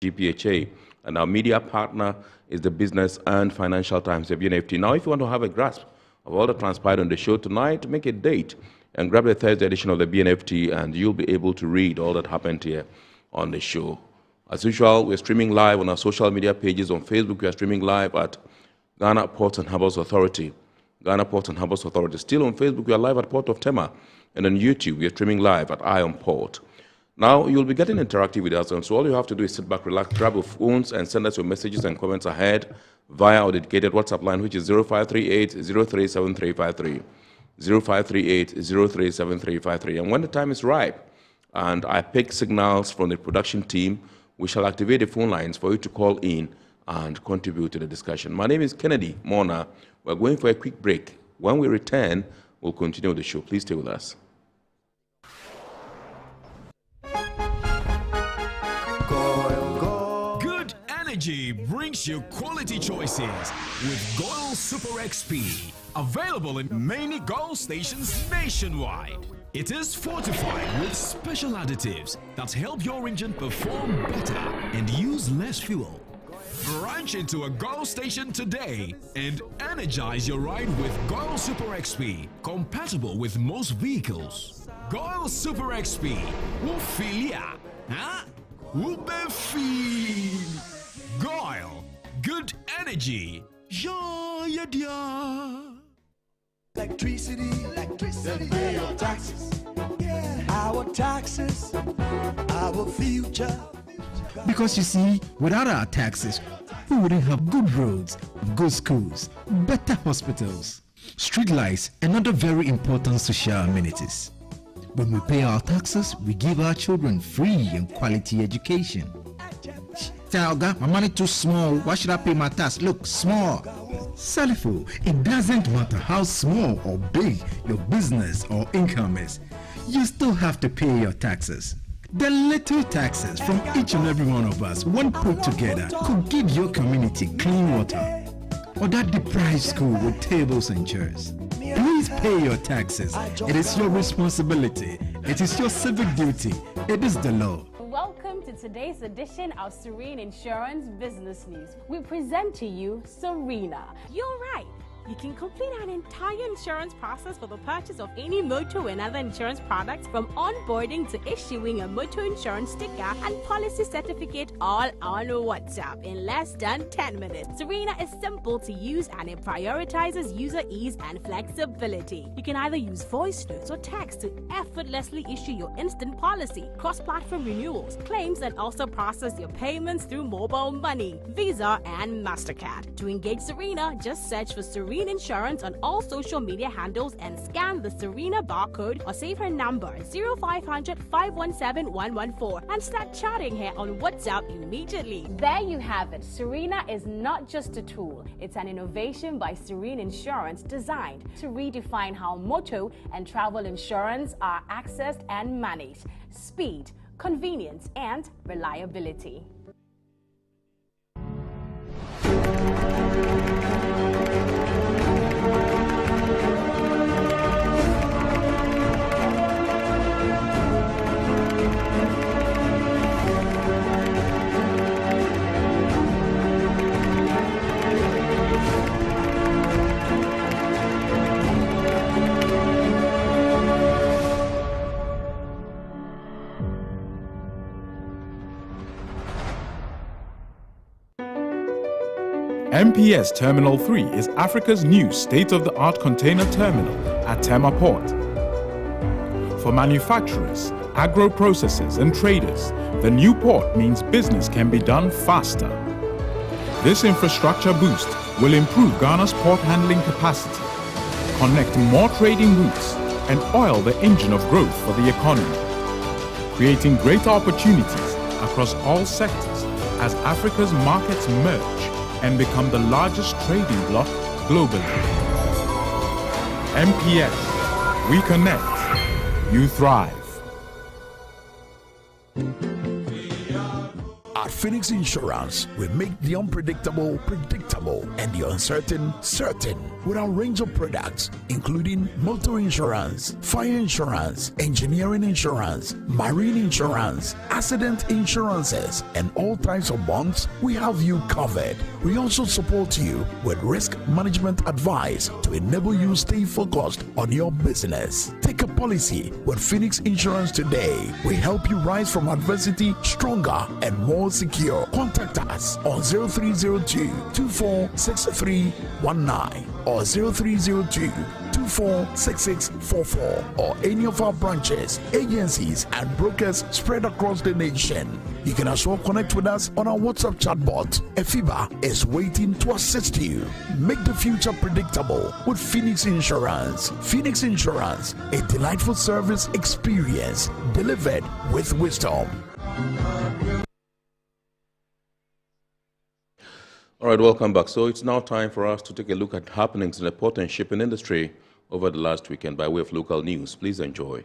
Authority-GPHA. And our media partner is the Business and Financial Times, the BNFT. Now, if you want to have a grasp of all that transpired on the show tonight, make a date and grab the Thursday edition of the BNFT, and you'll be able to read all that happened here on the show. As usual, we're streaming live on our social media pages. On Facebook, we are streaming live at Ghana Ports and Harbours Authority. Ghana Ports and Harbours Authority. Still on Facebook, we are live at Port of Tema. And on YouTube, we are streaming live at Ion Port. Now, you'll be getting interactive with us, and so all you have to do is sit back, relax, grab your phones, and send us your messages and comments ahead via our dedicated WhatsApp line, which is 0538-037353. 0538-037353. And when the time is ripe, and I pick signals from the production team, we shall activate the phone lines for you to call in and contribute to the discussion. My name is Kennedy Mona. We're going for a quick break. When we return, we'll continue the show. Please stay with us. Good energy brings you quality choices with Goil Super XP. Available in many Goil stations nationwide. It is fortified with special additives that help your engine perform better and use less fuel. Branch into a Goil station today and energize your ride with Goil Super XP, compatible with most vehicles. Goil Super XP will feel ya, huh? Will be feel. Goil, good energy. Yeah, yeah, yeah. Electricity, then pay your taxes. Yeah. Our taxes, our future. Because you see, without our taxes, we wouldn't have good roads, good schools, better hospitals, street lights, and other very important social amenities. When we pay our taxes, we give our children free and quality education. Talga, my money too small. Why should I pay my tax? Look, small. Salifo, it doesn't matter how small or big your business or income is, you still have to pay your taxes. The little taxes from each and every one of us, when put together, could give your community clean water, or that deprived school with tables and chairs. Please pay your taxes. It is your responsibility. It is your civic duty. It is the law. Welcome to today's edition of Serene Insurance Business News. We present to you Serena. You're right. You can complete an entire insurance process for the purchase of any motor and other insurance products, from onboarding to issuing a motor insurance sticker and policy certificate, all on WhatsApp in less than 10 minutes. Serena is simple to use and it prioritizes user ease and flexibility. You can either use voice notes or text to effortlessly issue your instant policy, cross-platform renewals, claims, and also process your payments through mobile money, Visa, and MasterCard. To engage Serena, just search for Serena Insurance on all social media handles and scan the Serena barcode or save her number 0500 517 114 and start chatting her on WhatsApp immediately. There you have it. Serena is not just a tool, it's an innovation by Serene Insurance designed to redefine how motor and travel insurance are accessed and managed. Speed, convenience, and reliability. MPS Terminal 3 is Africa's new state-of-the-art container terminal at Tema Port. For manufacturers, agro-processors and traders, the new port means business can be done faster. This infrastructure boost will improve Ghana's port handling capacity, connect more trading routes, and oil the engine of growth for the economy, creating greater opportunities across all sectors as Africa's markets merge and become the largest trading bloc globally. MPS, we connect, you thrive. At Phoenix Insurance, we make the unpredictable predictable and the uncertain certain. with our range of products, including motor insurance, fire insurance, engineering insurance, marine insurance, accident insurances, and all types of bonds. We have you covered. We also support you with risk management advice to enable you stay focused on your business. Take a policy with Phoenix Insurance today. We help you rise from adversity stronger and more secure. Contact us on 0302-246319 or 0302-246644 or any of our branches, agencies, and brokers spread across the nation. You can as well connect with us on our WhatsApp chatbot. Efiba is waiting to assist you. Make the future predictable with Phoenix Insurance. Phoenix Insurance, a delightful service experience delivered with wisdom. All right, welcome back. So it's now time for us to take a look at happenings in the port and shipping industry over the last weekend by way of local news. Please enjoy.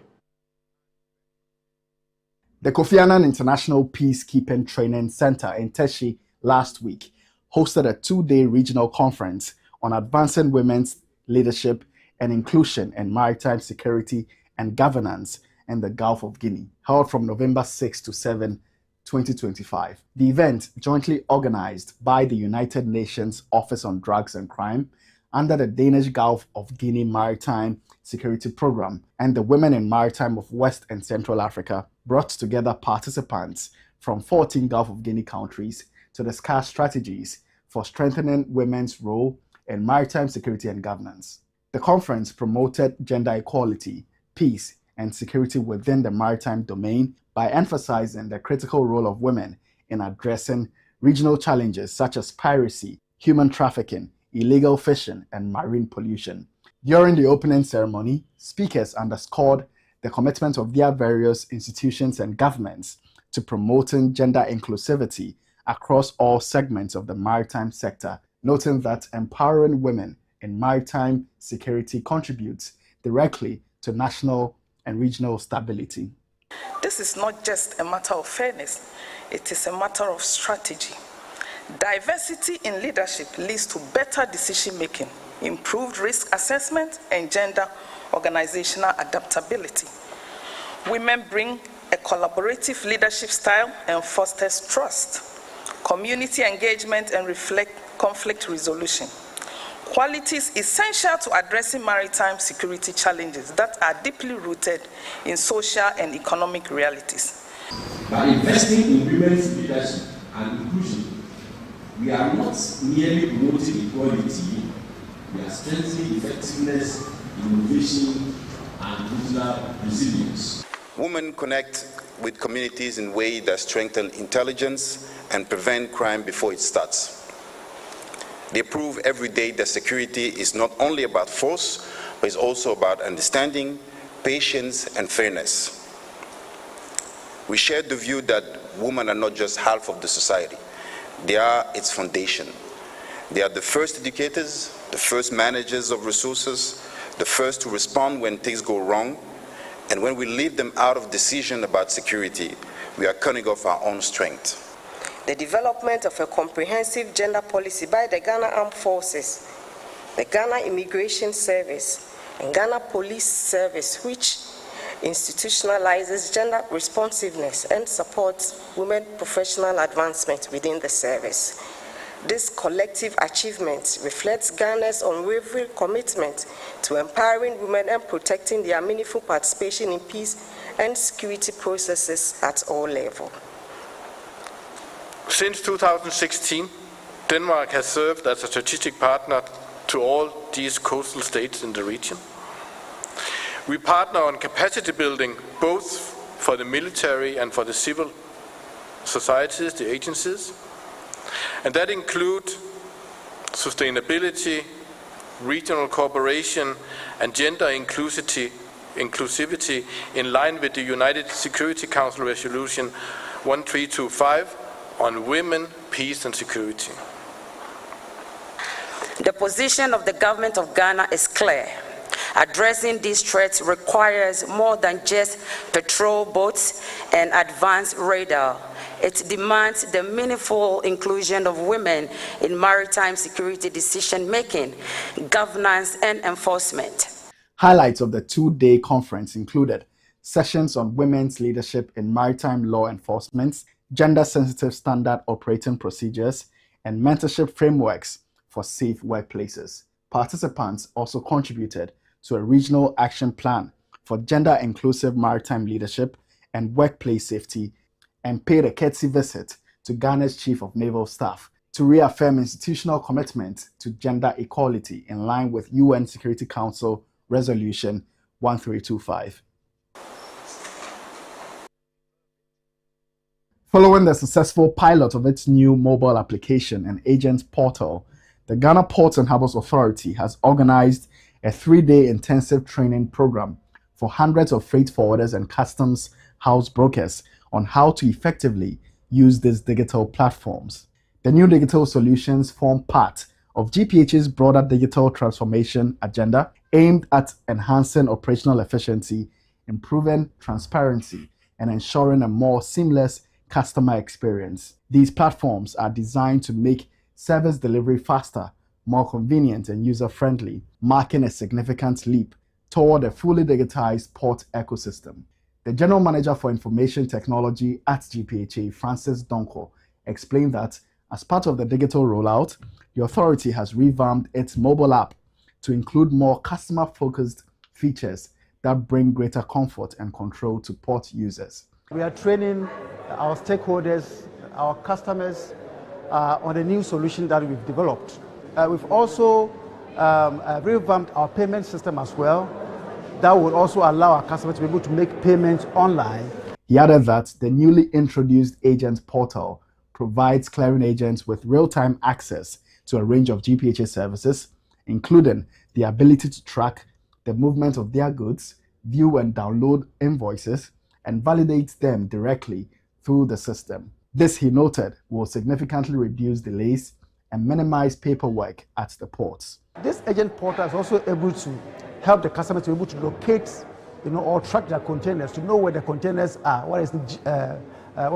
The Kofi Annan International Peacekeeping Training Center in Teshi last week hosted a 2-day regional conference on advancing women's leadership and inclusion in maritime security and governance in the Gulf of Guinea, held from November 6 to 7, 2025. The event, jointly organized by the United Nations Office on Drugs and Crime under the Danish Gulf of Guinea Maritime Security Program and the Women in Maritime of West and Central Africa, brought together participants from 14 Gulf of Guinea countries to discuss strategies for strengthening women's role in maritime security and governance. The conference promoted gender equality, peace, and security within the maritime domain by emphasizing the critical role of women in addressing regional challenges such as piracy, human trafficking, illegal fishing, and marine pollution. During the opening ceremony, speakers underscored the commitment of their various institutions and governments to promoting gender inclusivity across all segments of the maritime sector, noting that empowering women in maritime security contributes directly to national and regional stability. This is not just a matter of fairness, it is a matter of strategy. Diversity in leadership leads to better decision making, improved risk assessment, and gender organizational adaptability. Women bring a collaborative leadership style and fosters trust, community engagement, and reflect conflict resolution. Qualities essential to addressing maritime security challenges that are deeply rooted in social and economic realities. By investing in women's leadership and inclusion, we are not merely promoting equality, we are strengthening effectiveness, innovation, and regional resilience. Women connect with communities in ways that strengthen intelligence and prevent crime before it starts. They prove every day that security is not only about force, but it's also about understanding, patience, and fairness. We share the view that women are not just half of the society. They are its foundation. They are the first educators, the first managers of resources, the first to respond when things go wrong. And when we leave them out of decision about security, we are cutting off our own strength. The development of a comprehensive gender policy by the Ghana Armed Forces, the Ghana Immigration Service, and Ghana Police Service, which institutionalizes gender responsiveness and supports women professional advancement within the service. This collective achievement reflects Ghana's unwavering commitment to empowering women and protecting their meaningful participation in peace and security processes at all levels. Since 2016, Denmark has served as a strategic partner to all these coastal states in the region. We partner on capacity building both for the military and for the civil societies, the agencies, and that include sustainability, regional cooperation, and gender inclusivity in line with the United Security Council Resolution 1325 on women, peace, and security. The position of the government of Ghana is clear. Addressing these threats requires more than just patrol boats and advanced radar. It demands the meaningful inclusion of women in maritime security decision-making, governance, and enforcement. Highlights of the two-day conference included sessions on women's leadership in maritime law enforcement, gender-sensitive standard operating procedures, and mentorship frameworks for safe workplaces. Participants also contributed to a regional action plan for gender-inclusive maritime leadership and workplace safety, and paid a courtesy visit to Ghana's Chief of Naval Staff to reaffirm institutional commitment to gender equality in line with UN Security Council Resolution 1325. Following the successful pilot of its new mobile application and agent portal, the Ghana Ports and Harbours Authority has organized a 3-day intensive training program for hundreds of freight forwarders and customs house brokers on how to effectively use these digital platforms. The new digital solutions form part of GPHA's broader digital transformation agenda aimed at enhancing operational efficiency, improving transparency, and ensuring a more seamless customer experience. These platforms are designed to make service delivery faster, more convenient, and user-friendly, marking a significant leap toward a fully digitized port ecosystem. The General Manager for Information Technology at GPHA, Francis Donko, explained that as part of the digital rollout, the authority has revamped its mobile app to include more customer-focused features that bring greater comfort and control to port users. We are training our stakeholders, our customers, on a new solution that we've developed. We've also revamped our payment system as well. That would also allow our customers to be able to make payments online. He added that the newly introduced agent portal provides clearing agents with real-time access to a range of GPHA services, including the ability to track the movement of their goods, view and download invoices, and validate them directly through the system. This, he noted, will significantly reduce delays and minimize paperwork at the ports. This agent portal is also able to help the customers to be able to locate, or track their containers, to know where the containers are, what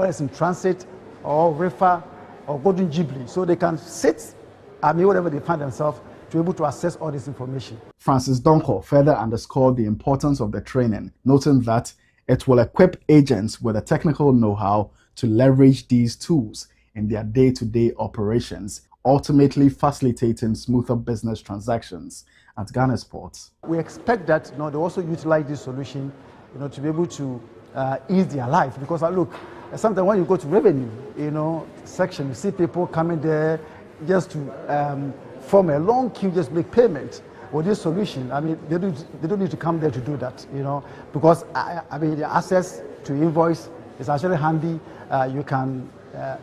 is in transit, or reefer, or golden jubilee, so they can sit, wherever they find themselves, to be able to access all this information. Francis Donko further underscored the importance of the training, noting that it will equip agents with the technical know-how to leverage these tools in their day-to-day operations, ultimately facilitating smoother business transactions at Ghana's ports. We expect that they also utilize this solution to be able to ease their life, because look, sometimes when you go to revenue section, you see people coming there just to form a long queue, just make payment. With this solution, they don't need to come there to do that, because the access to invoice is actually handy. You can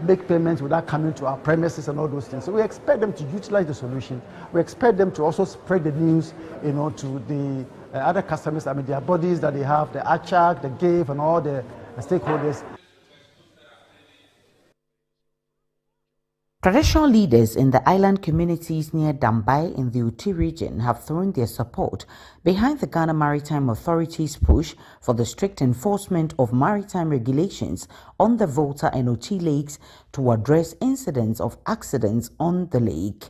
make payments without coming to our premises and all those things. So we expect them to utilize the solution. We expect them to also spread the news, to the other customers. Their bodies that they have, the ACHAC, the GAVE, and all the stakeholders. Traditional leaders in the island communities near Dambai in the Uti region have thrown their support behind the Ghana Maritime Authority's push for the strict enforcement of maritime regulations on the Volta and Uti lakes to address incidents of accidents on the lake.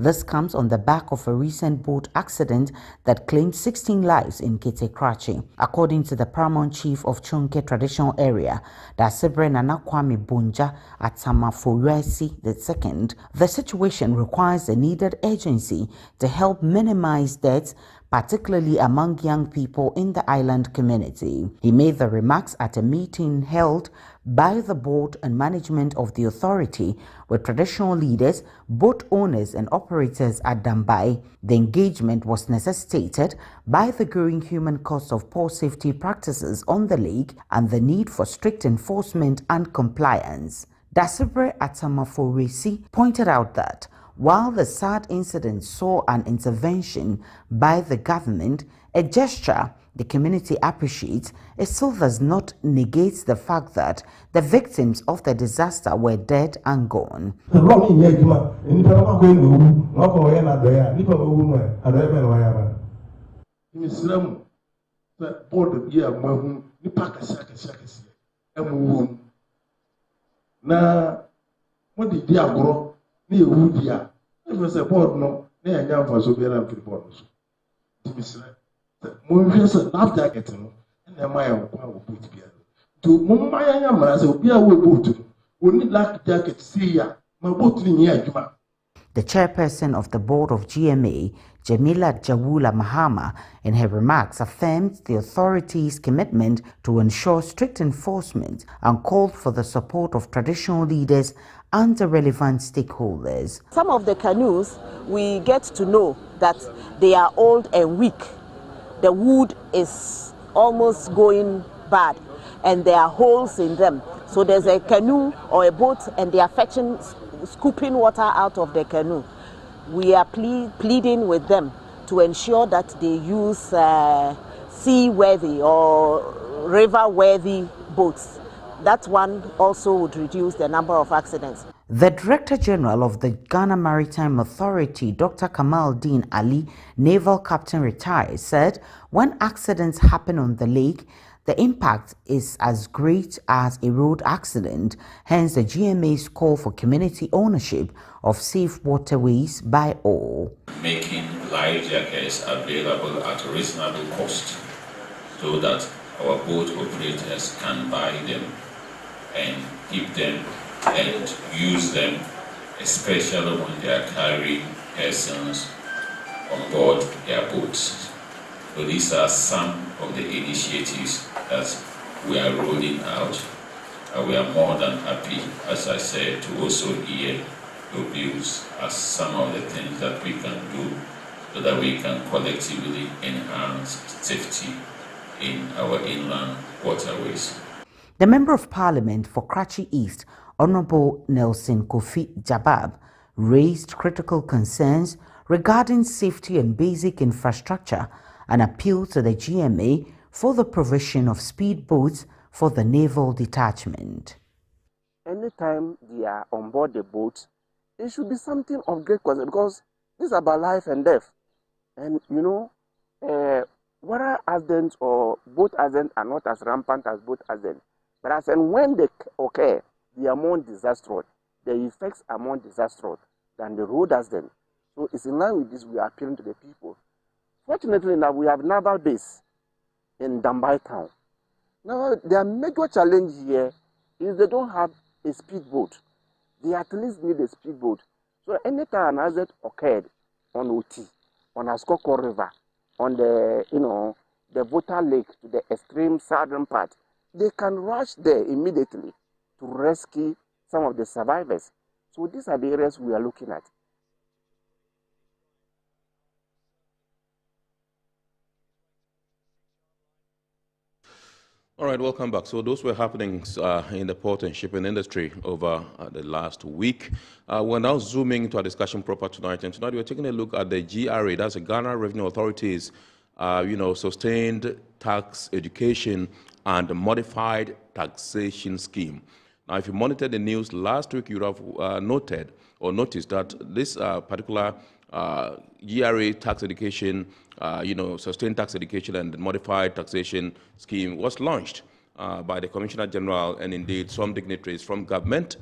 This comes on the back of a recent boat accident that claimed 16 lives in Kete-Krachi. According to the Paramount Chief of Chonke Traditional Area, Dasibre Nana Kwame Bunja at Samafoyesi II, the situation requires the needed urgency to help minimize deaths, particularly among young people in the island community. He made the remarks at a meeting held by the board and management of the authority with traditional leaders, boat owners and operators at Dambai. The engagement was necessitated by the growing human cost of poor safety practices on the lake and the need for strict enforcement and compliance. Dasibre Atamaforesi pointed out that while the sad incident saw an intervention by the government, a gesture the community appreciates, it still does not negate the fact that the victims of the disaster were dead and gone. na mo di agoro na ewu dia if say board no na ya nya mfa so biara mfiri board so ti misira mo hwe say life jacket no na ma ya nkwa wo boot biara to mo ma ya nya mara say obi a wo boot oni life jacket see ya ma boot ni nya adwuma. The chairperson of the board of GMA, Jamila Jawula Mahama, in her remarks affirmed the authority's commitment to ensure strict enforcement and called for the support of traditional leaders and the relevant stakeholders. Some of the canoes, we get to know that they are old and weak. The wood is almost going bad and there are holes in them. So there's a canoe or a boat and they are fetching, scooping water out of the canoe. We are pleading with them to ensure that they use sea-worthy or river-worthy boats. That one also would reduce the number of accidents. The Director General of the Ghana Maritime Authority, Dr. Kamal Din Ali, Naval Captain retired, said when accidents happen on the lake, the impact is as great as a road accident, hence the GMA's call for community ownership of safe waterways by all. Making life jackets available at a reasonable cost so that our boat operators can buy them and keep them and use them, especially when they are carrying persons on board their boats. So these are some of the initiatives that we are rolling out. We are more than happy, as I said, to also hear your views as some of the things that we can do so that we can collectively enhance safety in our inland waterways. The Member of Parliament for Karachi East, Honorable Nelson Kofi Jabab, raised critical concerns regarding safety and basic infrastructure and appealed to the GMA for the provision of speedboats for the naval detachment. Anytime they are on board the boat, it should be something of great concern because this is about life and death. And you know, water accidents or boat accidents are not as rampant as boat accidents. But as and when they occur, they are more disastrous. The effects are more disastrous than the road accident. So it's in line with this, we are appealing to the people. Fortunately now, we have naval base in Dambai town. Now, their major challenge here is they don't have a speedboat. They at least need a speedboat. So anytime an accident occurred on OT, on Askoko River, on the, the Vota Lake to the extreme southern part, they can rush there immediately to rescue some of the survivors. So these are the areas we are looking at. All right, welcome back. So those were happenings in the port and shipping industry over the last week. We're now zooming to our discussion proper tonight. And tonight we're taking a look at the GRA, that's the Ghana Revenue Authority's, sustained tax education and modified taxation scheme. Now, if you monitored the news last week, you would have noted or noticed that this particular GRA tax education, sustained tax education and modified taxation scheme was launched by the Commissioner General and indeed some dignitaries from government.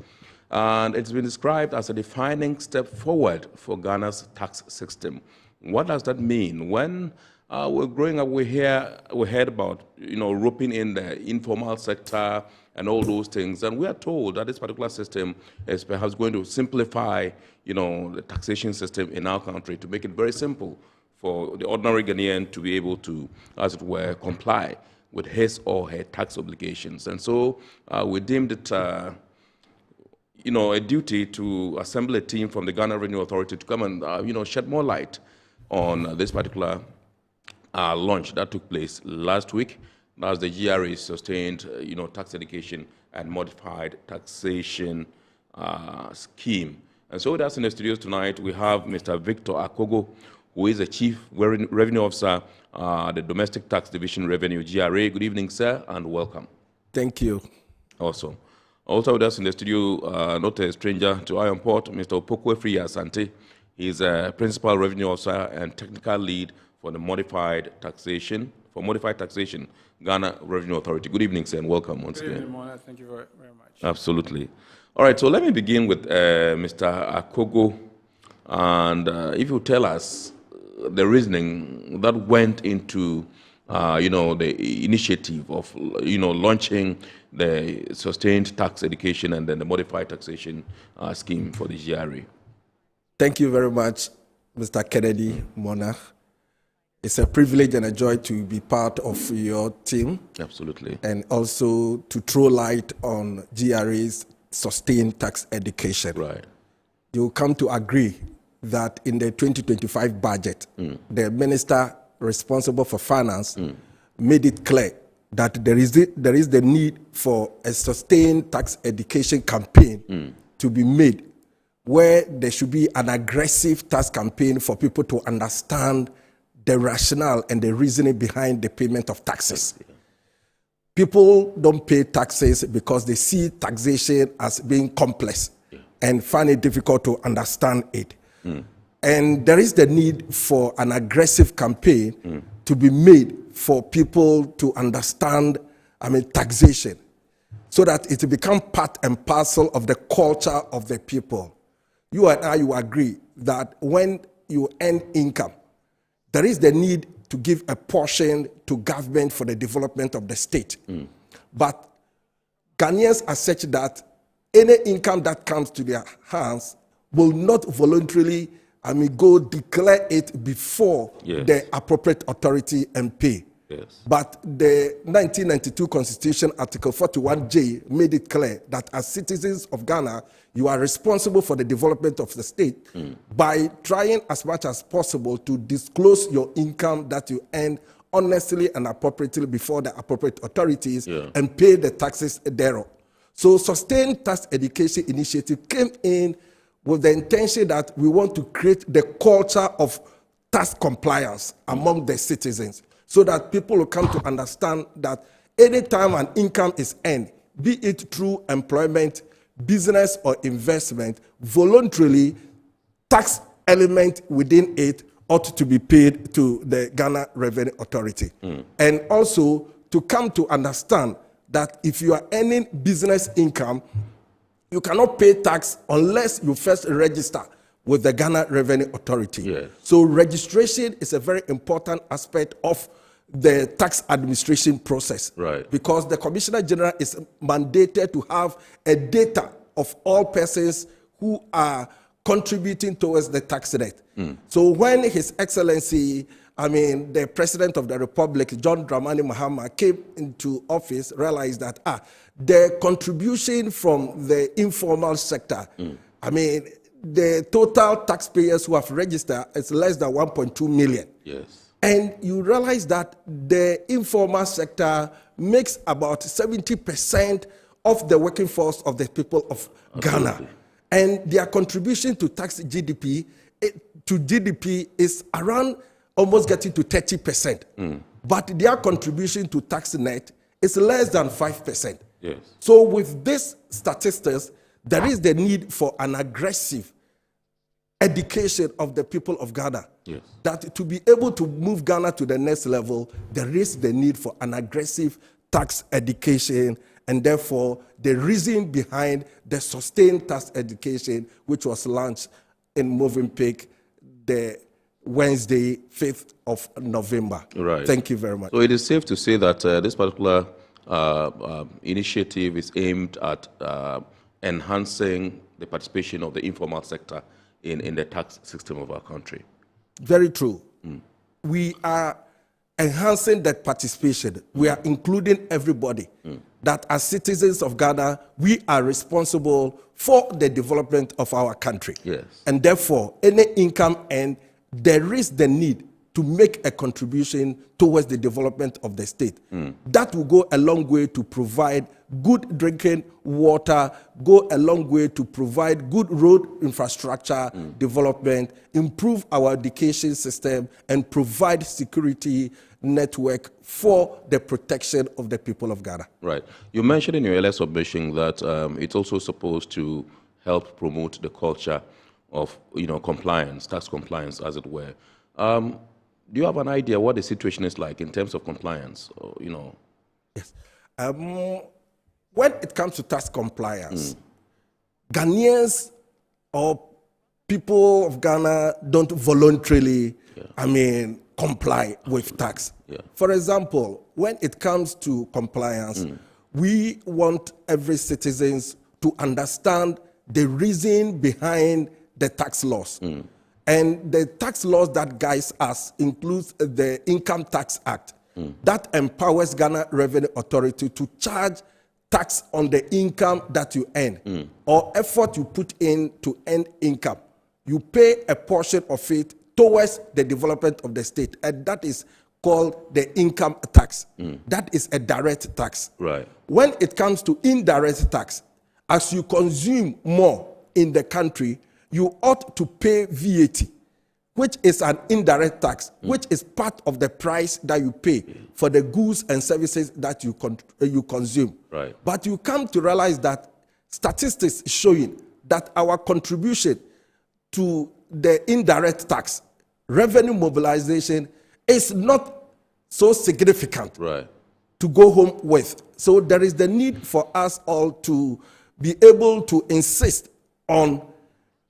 And it's been described as a defining step forward for Ghana's tax system. What does that mean? When we're growing up, we heard about, roping in the informal sector and all those things. And we are told that this particular system is perhaps going to simplify, the taxation system in our country to make it very simple for the ordinary Ghanaian to be able to, as it were, comply with his or her tax obligations. And so we deemed it, a duty to assemble a team from the Ghana Revenue Authority to come and, shed more light on this particular launch that took place last week. That's the GRA sustained, tax education and modified taxation scheme. And so with us in the studios tonight, we have Mr. Victor Akogo, who is the Chief Revenue Officer, the Domestic Tax Division Revenue, GRA. Good evening, sir, and welcome. Thank you. Awesome. Also with us in the studio, not a stranger to Iron Port, Mr. Opokwe Free Asante. He's a Principal Revenue Officer and Technical Lead for the Modified Taxation, Ghana Revenue Authority. Good evening, sir, and welcome once again. Good evening, Mona. Thank you very much. Absolutely. All right, so let me begin with Mr. Akogo, and if you tell us the reasoning that went into, the initiative of, launching the sustained tax education and then the modified taxation scheme for the GRA. Thank you very much, Mr. Kennedy Monarch. It's a privilege and a joy to be part of your team. Absolutely. And also to throw light on GRA's sustained tax education. Right. You'll come to agree that in the 2025 budget, the minister responsible for finance made it clear that there is the need for a sustained tax education campaign to be made, where there should be an aggressive tax campaign for people to understand the rationale and the reasoning behind the payment of taxes. People don't pay taxes because they see taxation as being complex and find it difficult to understand it. And there is the need for an aggressive campaign to be made for people to understand, taxation, so that it become part and parcel of the culture of the people. You and I, you agree that when you earn income, there is the need to give a portion to government for the development of the state. But Ghanaians are such that any income that comes to their hands will not voluntarily, go declare it before the appropriate authority and pay. Yes. But the 1992 Constitution, Article 41J, made it clear that as citizens of Ghana, you are responsible for the development of the state by trying as much as possible to disclose your income that you earn honestly and appropriately before the appropriate authorities and pay the taxes thereof. So sustained tax education initiative came in with the intention that we want to create the culture of tax compliance among the citizens, so that people will come to understand that anytime an income is earned, be it through employment, business, or investment, voluntarily, tax element within it ought to be paid to the Ghana Revenue Authority. And also to come to understand that if you are earning business income, you cannot pay tax unless you first register with the Ghana Revenue Authority. Yes. So registration is a very important aspect of the tax administration process. Right. Because the Commissioner General is mandated to have a data of all persons who are contributing towards the tax rate. So when His Excellency, the President of the Republic, John Dramani Mahama, came into office, realized that the contribution from the informal sector, the total taxpayers who have registered is less than 1.2 million. Yes. And you realize that the informal sector makes about 70% of the working force of the people of Ghana. And their contribution to tax GDP, is around almost getting to 30%. But their contribution to tax net is less than 5%. Yes. So with these statistics, there is the need for an aggressive education of the people of Ghana. Yes. That to be able to move Ghana to the next level, there is the need for an aggressive tax education, and therefore the reason behind the sustained tax education, which was launched in Movenpick the Wednesday, 5th of November. Right. Thank you very much. So it is safe to say that this particular initiative is aimed at enhancing the participation of the informal sector in the tax system of our country. Very true. We are enhancing that participation. We are including everybody. That as citizens of Ghana, we are responsible for the development of our country. Yes. And therefore, any income earned, there is the need to make a contribution towards the development of the state. That will go a long way to provide good drinking water, go a long way to provide good road infrastructure development, improve our education system, and provide security network for the protection of the people of Ghana. Right. You mentioned in your earlier submission that it's also supposed to help promote the culture of compliance, tax compliance, as it were. Do you have an idea what the situation is like in terms of compliance? Yes. When it comes to tax compliance, Ghanaians or people of Ghana don't voluntarily, comply with tax. For example, when it comes to compliance, we want every citizen to understand the reason behind the tax laws. And the tax laws that guides us includes the Income Tax Act that empowers Ghana Revenue Authority to charge tax on the income that you earn or effort you put in to earn income. You pay a portion of it towards the development of the state, and that is called the income tax. That is a direct tax. Right. When it comes to indirect tax, as you consume more in the country, you ought to pay VAT, which is an indirect tax, which is part of the price that you pay for the goods and services that you consume. Right. But you come to realize that statistics showing that our contribution to the indirect tax, revenue mobilization, is not so significant to go home with. So there is the need for us all to be able to insist on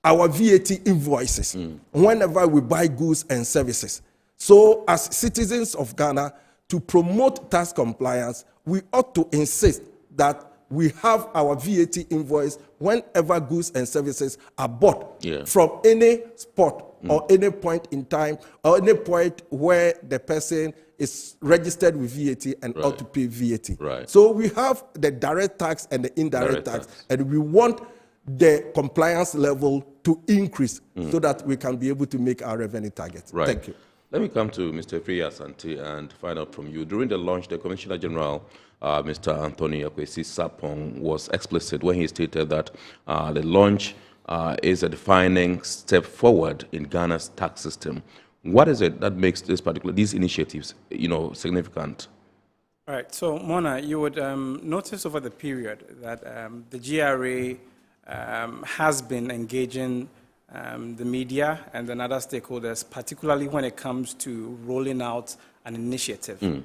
our VAT invoices whenever we buy goods and services. So as citizens of Ghana, to promote tax compliance, we ought to insist that we have our VAT invoice whenever goods and services are bought from any spot or any point in time or any point where the person is registered with VAT and ought to pay VAT. So we have the direct tax and the indirect tax, and we want the compliance level to increase so that we can be able to make our revenue targets. Thank you. Let me come to Mr. Freya Asante and find out from you. During the launch, the Commissioner General, Mr. Anthony Akwesi Sapong, was explicit when he stated that the launch is a defining step forward in Ghana's tax system. What is it that makes these initiatives, significant? All right. So, Mona, you would notice over the period that the GRA has been engaging the media and then other stakeholders, particularly when it comes to rolling out an initiative.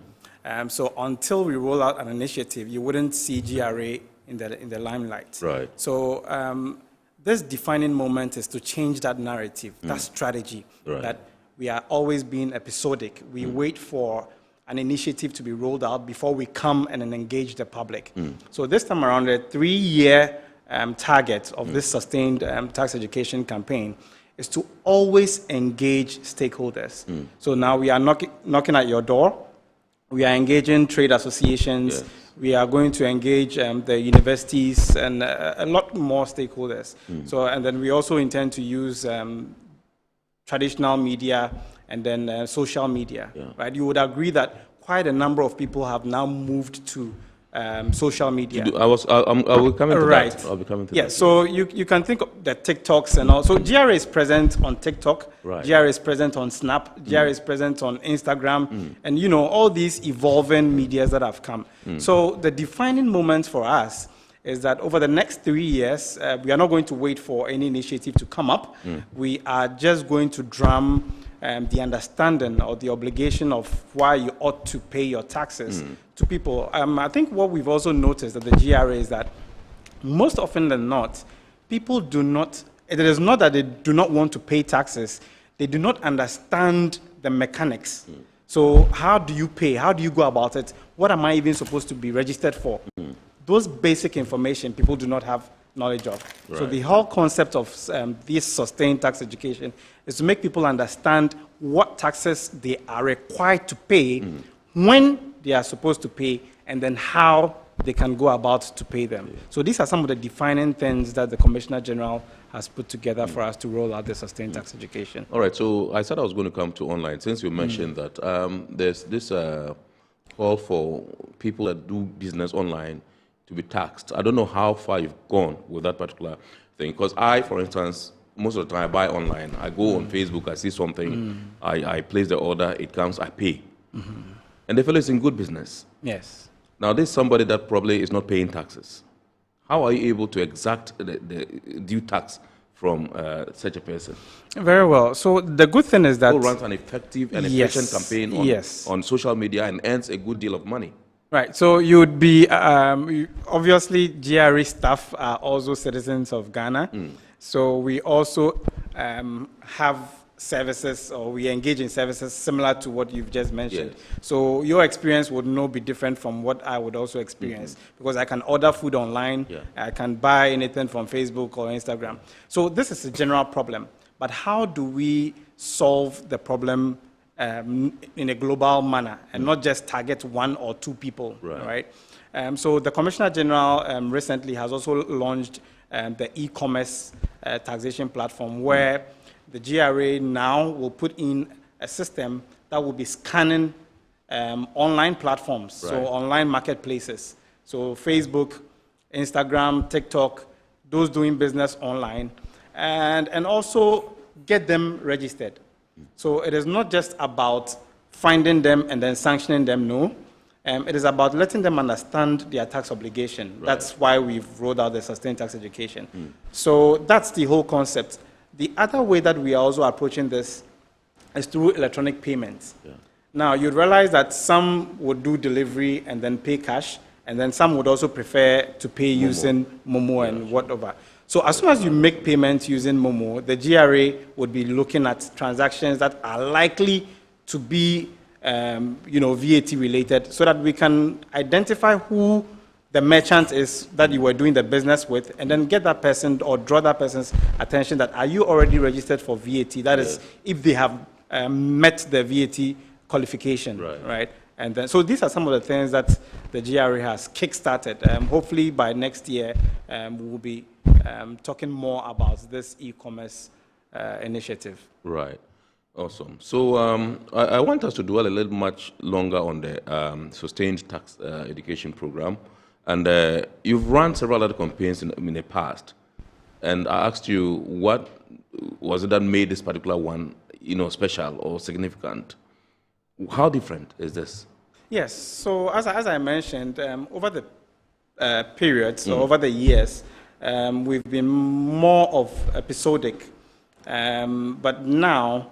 So until we roll out an initiative, you wouldn't see GRA in the limelight. Right. So this defining moment is to change that narrative, that strategy, that we are always being episodic. We wait for an initiative to be rolled out before we come and then engage the public. So this time around, a 3-year target of this sustained tax education campaign is to always engage stakeholders. So now we are knocking at your door. We are engaging trade associations. We are going to engage the universities and a lot more stakeholders. So, and then we also intend to use traditional media and then social media, right? You would agree that quite a number of people have now moved to social media. I will come into that. I'll be coming to that. So you can think of the TikToks and all. So GRA is present on TikTok. GRA is present on Snap. GRA is present on Instagram. And all these evolving medias that have come. So the defining moment for us is that over the next 3 years, we are not going to wait for any initiative to come up. We are just going to drum the understanding or the obligation of why you ought to pay your taxes to people. I think what we've also noticed at the GRA is that most often than not, people do not, it is not that they do not want to pay taxes, they do not understand the mechanics. So how do you pay? How do you go about it? What am I even supposed to be registered for? Those basic information people do not have knowledge of. So the whole concept of this sustained tax education is to make people understand what taxes they are required to pay, when they are supposed to pay, and then how they can go about to pay them. So these are some of the defining things that the Commissioner General has put together for us to roll out the sustained tax education. All right, so I said I was going to come to online. Since you mentioned that there's this call for people that do business online to be taxed. I don't know how far you've gone with that particular thing, because I, for instance, most of the time I buy online. I go on Facebook, I see something, I place the order, it comes, I pay. And the fellow is in good business. Yes. Now this is somebody that probably is not paying taxes. How are you able to exact the due tax from such a person? Very well. So the good thing is that... Who runs an effective and efficient campaign on social media and earns a good deal of money. Right. So you would be obviously GRA staff are also citizens of Ghana. So we also have services, or we engage in services similar to what you've just mentioned. Yes. So your experience would not be different from what I would also experience, because I can order food online. I can buy anything from Facebook or Instagram. So this is a general problem. But how do we solve the problem in a global manner and not just target one or two people, right? So the Commissioner General recently has also launched the e-commerce taxation platform, where the GRA now will put in a system that will be scanning online platforms, so online marketplaces. So Facebook, Instagram, TikTok, those doing business online, and also get them registered. So it is not just about finding them and then sanctioning them, no. It is about letting them understand their tax obligation. That's why we've rolled out the sustained tax education. So that's the whole concept. The other way that we are also approaching this is through electronic payments. Now, you'd realize that some would do delivery and then pay cash, and then some would also prefer to pay using Momo and whatever. So as soon as you make payments using Momo, the GRA would be looking at transactions that are likely to be VAT related, so that we can identify who the merchant is that you were doing the business with, and then get that person or draw that person's attention that, are you already registered for VAT? That is, if they have met the VAT qualification, right? And then, so these are some of the things that the GRA has kickstarted. Hopefully by next year, we will be talking more about this e-commerce initiative. Right. Awesome. So I want us to dwell a little much longer on the sustained tax education program. And you've run several other campaigns in the past. And I asked you, what was it that made this particular one, special or significant? How different is this? Yes. So as I mentioned, over the periods, or over the years, we've been more of episodic. But now,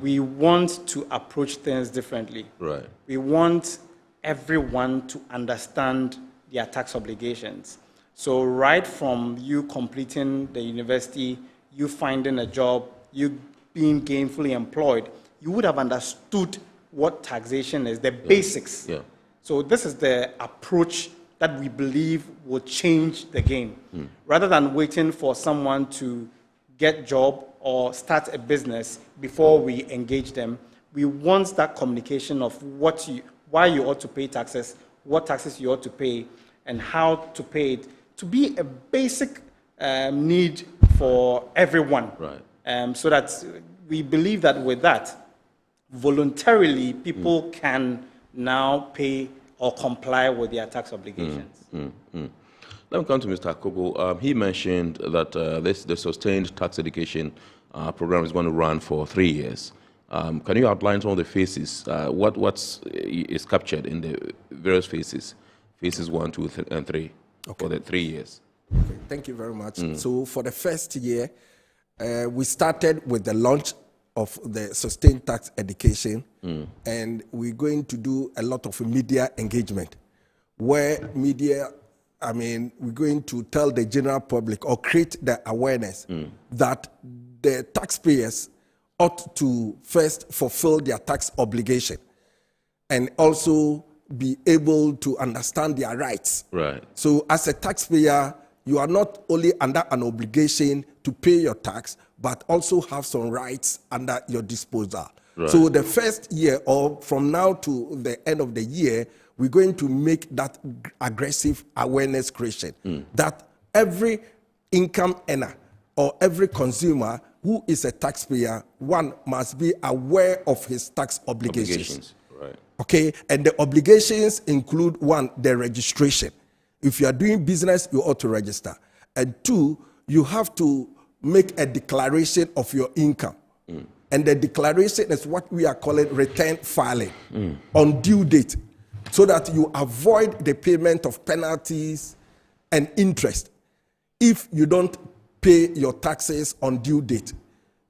we want to approach things differently. Right. We want everyone to understand their tax obligations. So right from you completing the university, you finding a job, you being gainfully employed, you would have understood what taxation is, the basics. So this is the approach that we believe will change the game. Rather than waiting for someone to get job or start a business before we engage them, we want that communication of why you ought to pay taxes, what taxes you ought to pay, and how to pay it, to be a basic need for everyone. So that we believe that with that, voluntarily, people can now pay or comply with their tax obligations. Let me come to Mr. Akogo. He mentioned that the sustained tax education program is going to run for 3 years. Can you outline some of the phases? What is captured in the various phases? Phases 1, 2, and 3 for the 3 years. Okay, thank you very much. So for the first year, we started with the launch of the sustained tax education, and we're going to do a lot of media engagement, where we're going to tell the general public or create the awareness that the taxpayers ought to first fulfill their tax obligation and also be able to understand their rights. Right. So as a taxpayer, you are not only under an obligation to pay your tax, but also have some rights under your disposal. Right. So the first year, or from now to the end of the year, we're going to make that aggressive awareness creation that every income earner or every consumer who is a taxpayer, one must be aware of his tax obligations. Right. Okay, and the obligations include, one, the registration. If you are doing business, you ought to register. And two, you have to make a declaration of your income. And the declaration is what we are calling return filing on due date, so that you avoid the payment of penalties and interest. If you don't pay your taxes on due date,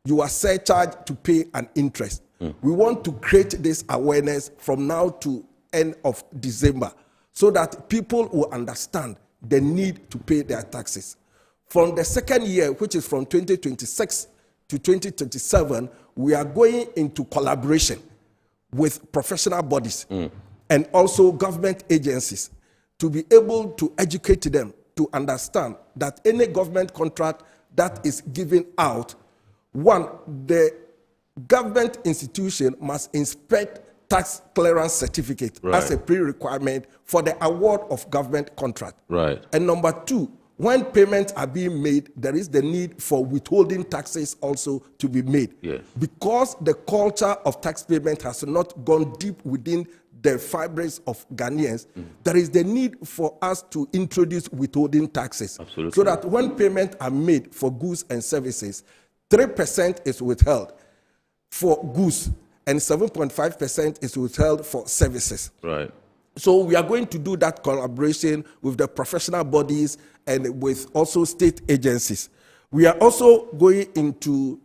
you are surcharged to pay an interest. We want to create this awareness from now to end of December, so that people will understand the need to pay their taxes. From the second year, which is from 2026 to 2027, we are going into collaboration with professional bodies and also government agencies to be able to educate them to understand that any government contract that is given out, one, the government institution must inspect tax clearance certificate as a pre-requirement for the award of government contract. Right. And number two, when payments are being made, there is the need for withholding taxes also to be made. Yes. Because the culture of tax payment has not gone deep within the fibers of Ghanaians, there is the need for us to introduce withholding taxes. Absolutely. So that when payments are made for goods and services, 3% is withheld for goods and 7.5% is withheld for services. Right. So we are going to do that collaboration with the professional bodies and with also state agencies. We are also going into,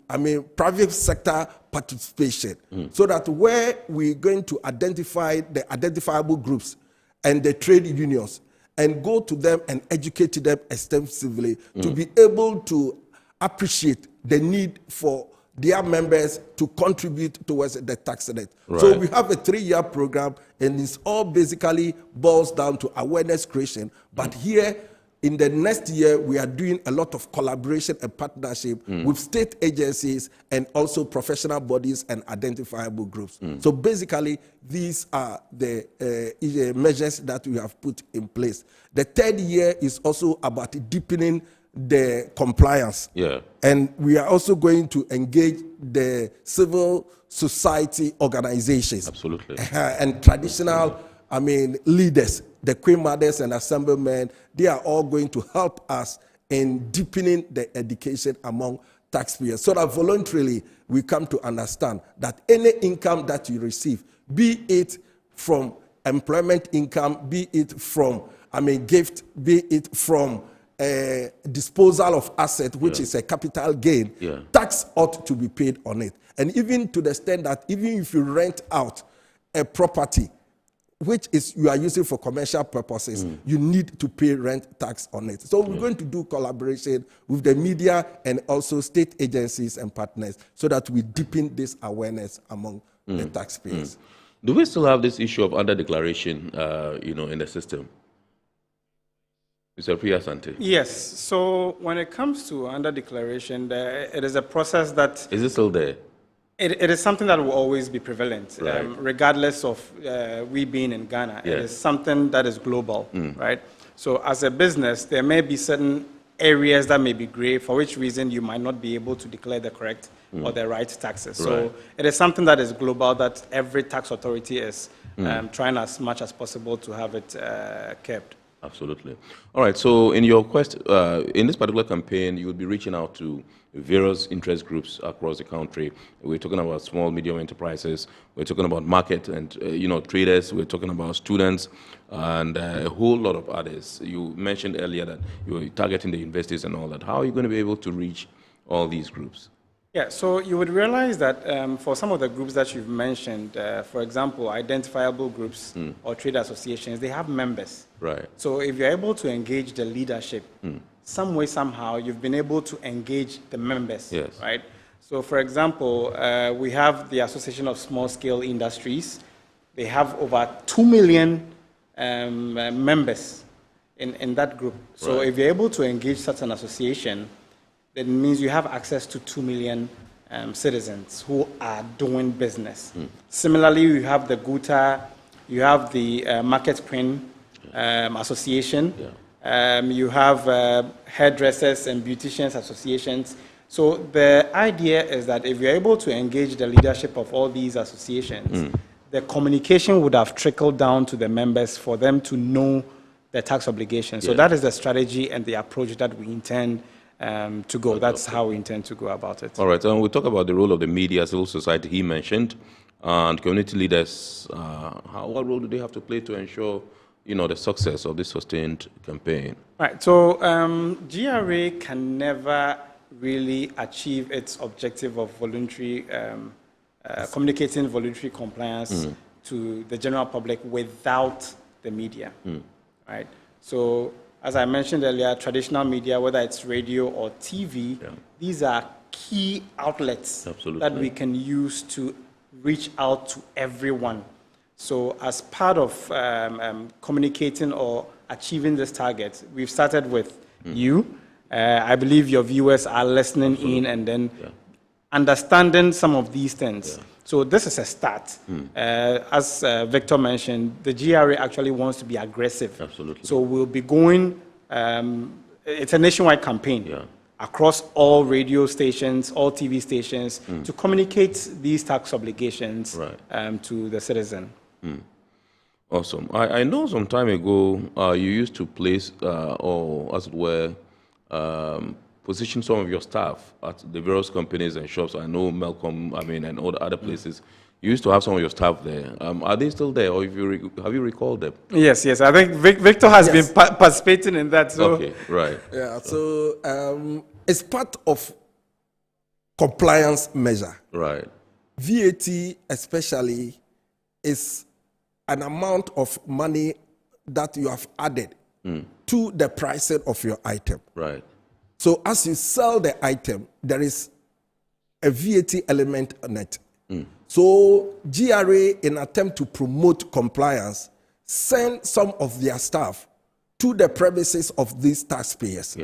private sector participation, so that where we're going to identify the identifiable groups and the trade unions and go to them and educate them extensively to be able to appreciate the need for their members to contribute towards the tax net. Right. So we have a 3-year program, and it's all basically boils down to awareness creation. But here, in the next year, we are doing a lot of collaboration and partnership with state agencies and also professional bodies and identifiable groups. So basically, these are the measures that we have put in place. The 3rd year is also about deepening the compliance. Yeah. And we are also going to engage the civil society organizations. Absolutely. And traditional, leaders, the queen mothers and assemblymen. They are all going to help us in deepening the education among taxpayers, so that voluntarily we come to understand that any income that you receive, be it from employment income, be it from gift, be it from disposal of asset, which is a capital gain, tax ought to be paid on it. And even to the extent that even if you rent out a property, which is you are using for commercial purposes, you need to pay rent tax on it. So we're going to do collaboration with the media and also state agencies and partners so that we deepen this awareness among the taxpayers. Do we still have this issue of under-declaration, in the system? Mr. Priya Sante. Yes. So when it comes to under-declaration, it is a process that... Is it still there? It is something that will always be prevalent, Right. regardless of we being in Ghana. Yes. It is something that is global, right? So as a business, there may be certain areas that may be gray, for which reason you might not be able to declare the correct or the right taxes. So Right. it is something that is global, that every tax authority is trying as much as possible to have it kept. Absolutely. All right. So in your quest, in this particular campaign, you will be reaching out to various interest groups across the country. We're talking about small, medium enterprises. We're talking about market and traders. We're talking about students and a whole lot of others. You mentioned earlier that you were targeting the investors and all that. How are you going to be able to reach all these groups? Yeah, so you would realize that for some of the groups that you've mentioned, for example, identifiable groups or trade associations, they have members. Right. So if you're able to engage the leadership, some way, somehow, you've been able to engage the members, Yes. right? So for example, we have the Association of Small Scale Industries. They have over 2 million members in that group. So Right. if you're able to engage such an association, that means you have access to 2 million citizens who are doing business. Similarly, you have the GUTA, you have the Market Print Association, you have hairdressers and beauticians associations. So the idea is that if you're able to engage the leadership of all these associations, the communication would have trickled down to the members for them to know the tax obligations. So that is the strategy and the approach that we intend to go. That's how we intend to go about it. All right, and we'll talk about the role of the media, civil society he mentioned, and community leaders. What role do they have to play to ensure, the success of this sustained campaign? Right, so GRA can never really achieve its objective of voluntary, communicating voluntary compliance to the general public without the media, right? So, as I mentioned earlier, traditional media, whether it's radio or TV, these are key outlets that we can use to reach out to everyone. So, as part of communicating or achieving this target, we've started with you. I believe your viewers are listening in and then understanding some of these things. So this is a start. As Victor mentioned, the GRA actually wants to be aggressive. Absolutely. So we'll be going, it's a nationwide campaign across all radio stations, all TV stations, to communicate these tax obligations to the citizen. Awesome. I know some time ago you used to place, or as it were, position some of your staff at the various companies and shops. I know Malcolm, and all the other places. You used to have some of your staff there. Are they still there, or have you recalled them? Yes. I think Victor has been participating in that. So. Okay, right. Yeah, so it's part of compliance measure. Right. VAT especially is an amount of money that you have added to the pricing of your item. Right. So as you sell the item, there is a VAT element on it. So GRA, in attempt to promote compliance, send some of their staff to the premises of these taxpayers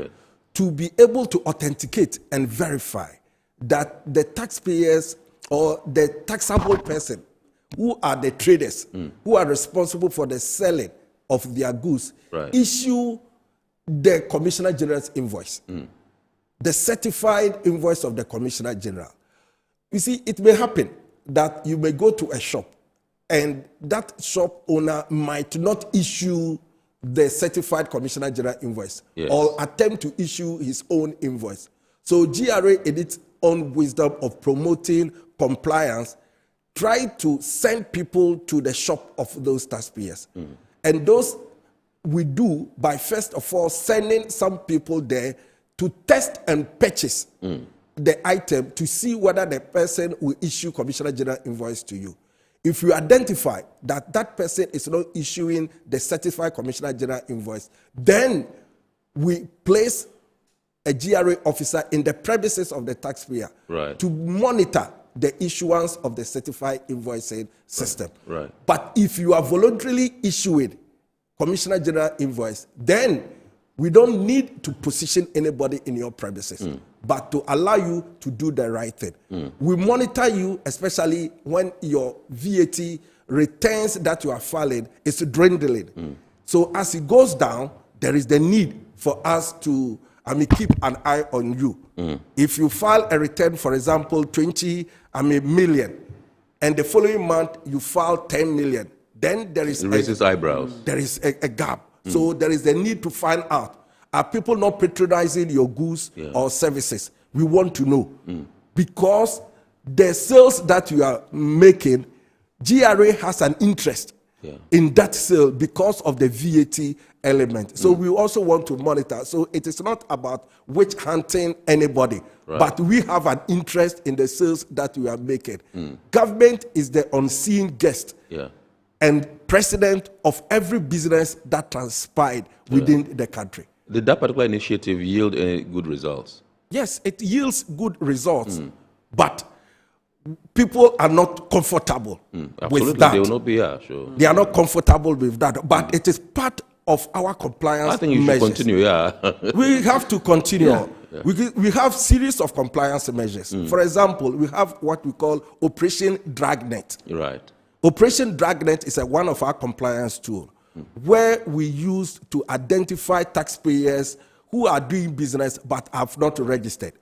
to be able to authenticate and verify that the taxpayers or the taxable person who are the traders, who are responsible for the selling of their goods, issue the Commissioner General's invoice, the certified invoice of the Commissioner General. You see, it may happen that you may go to a shop and that shop owner might not issue the certified Commissioner General invoice or attempt to issue his own invoice. So GRA, in its own wisdom of promoting compliance, try to send people to the shop of those taxpayers. And those we do by, first of all, sending some people there to test and purchase the item to see whether the person will issue Commissioner General invoice to you. If you identify that that person is not issuing the certified Commissioner General invoice, then we place a GRA officer in the premises of the taxpayer to monitor the issuance of the certified invoicing system. But if you are voluntarily issuing Commissioner General invoice, then we don't need to position anybody in your premises, but to allow you to do the right thing. We monitor you, especially when your VAT returns that you are filing is dwindling. So as it goes down, there is the need for us to keep an eye on you. If you file a return, for example, 20 million, and the following month you file 10 million, then there is eyebrows. There is a gap. So there is a need to find out, are people not patronizing your goods or services? We want to know. Because the sales that you are making, GRA has an interest in that sale because of the VAT element. So we also want to monitor. So it is not about witch hunting anybody, but we have an interest in the sales that we are making. Government is the unseen guest and president of every business that transpired within the country. Did that particular initiative yield any good results? Yes, it yields good results, but people are not comfortable with that. They will not be here, sure. They are not comfortable with that, but it is part of our compliance. I think you should continue, We have to continue. We have series of compliance measures. For example, we have what we call Operation Dragnet. Operation Dragnet is one of our compliance tools where we use to identify taxpayers who are doing business but have not registered.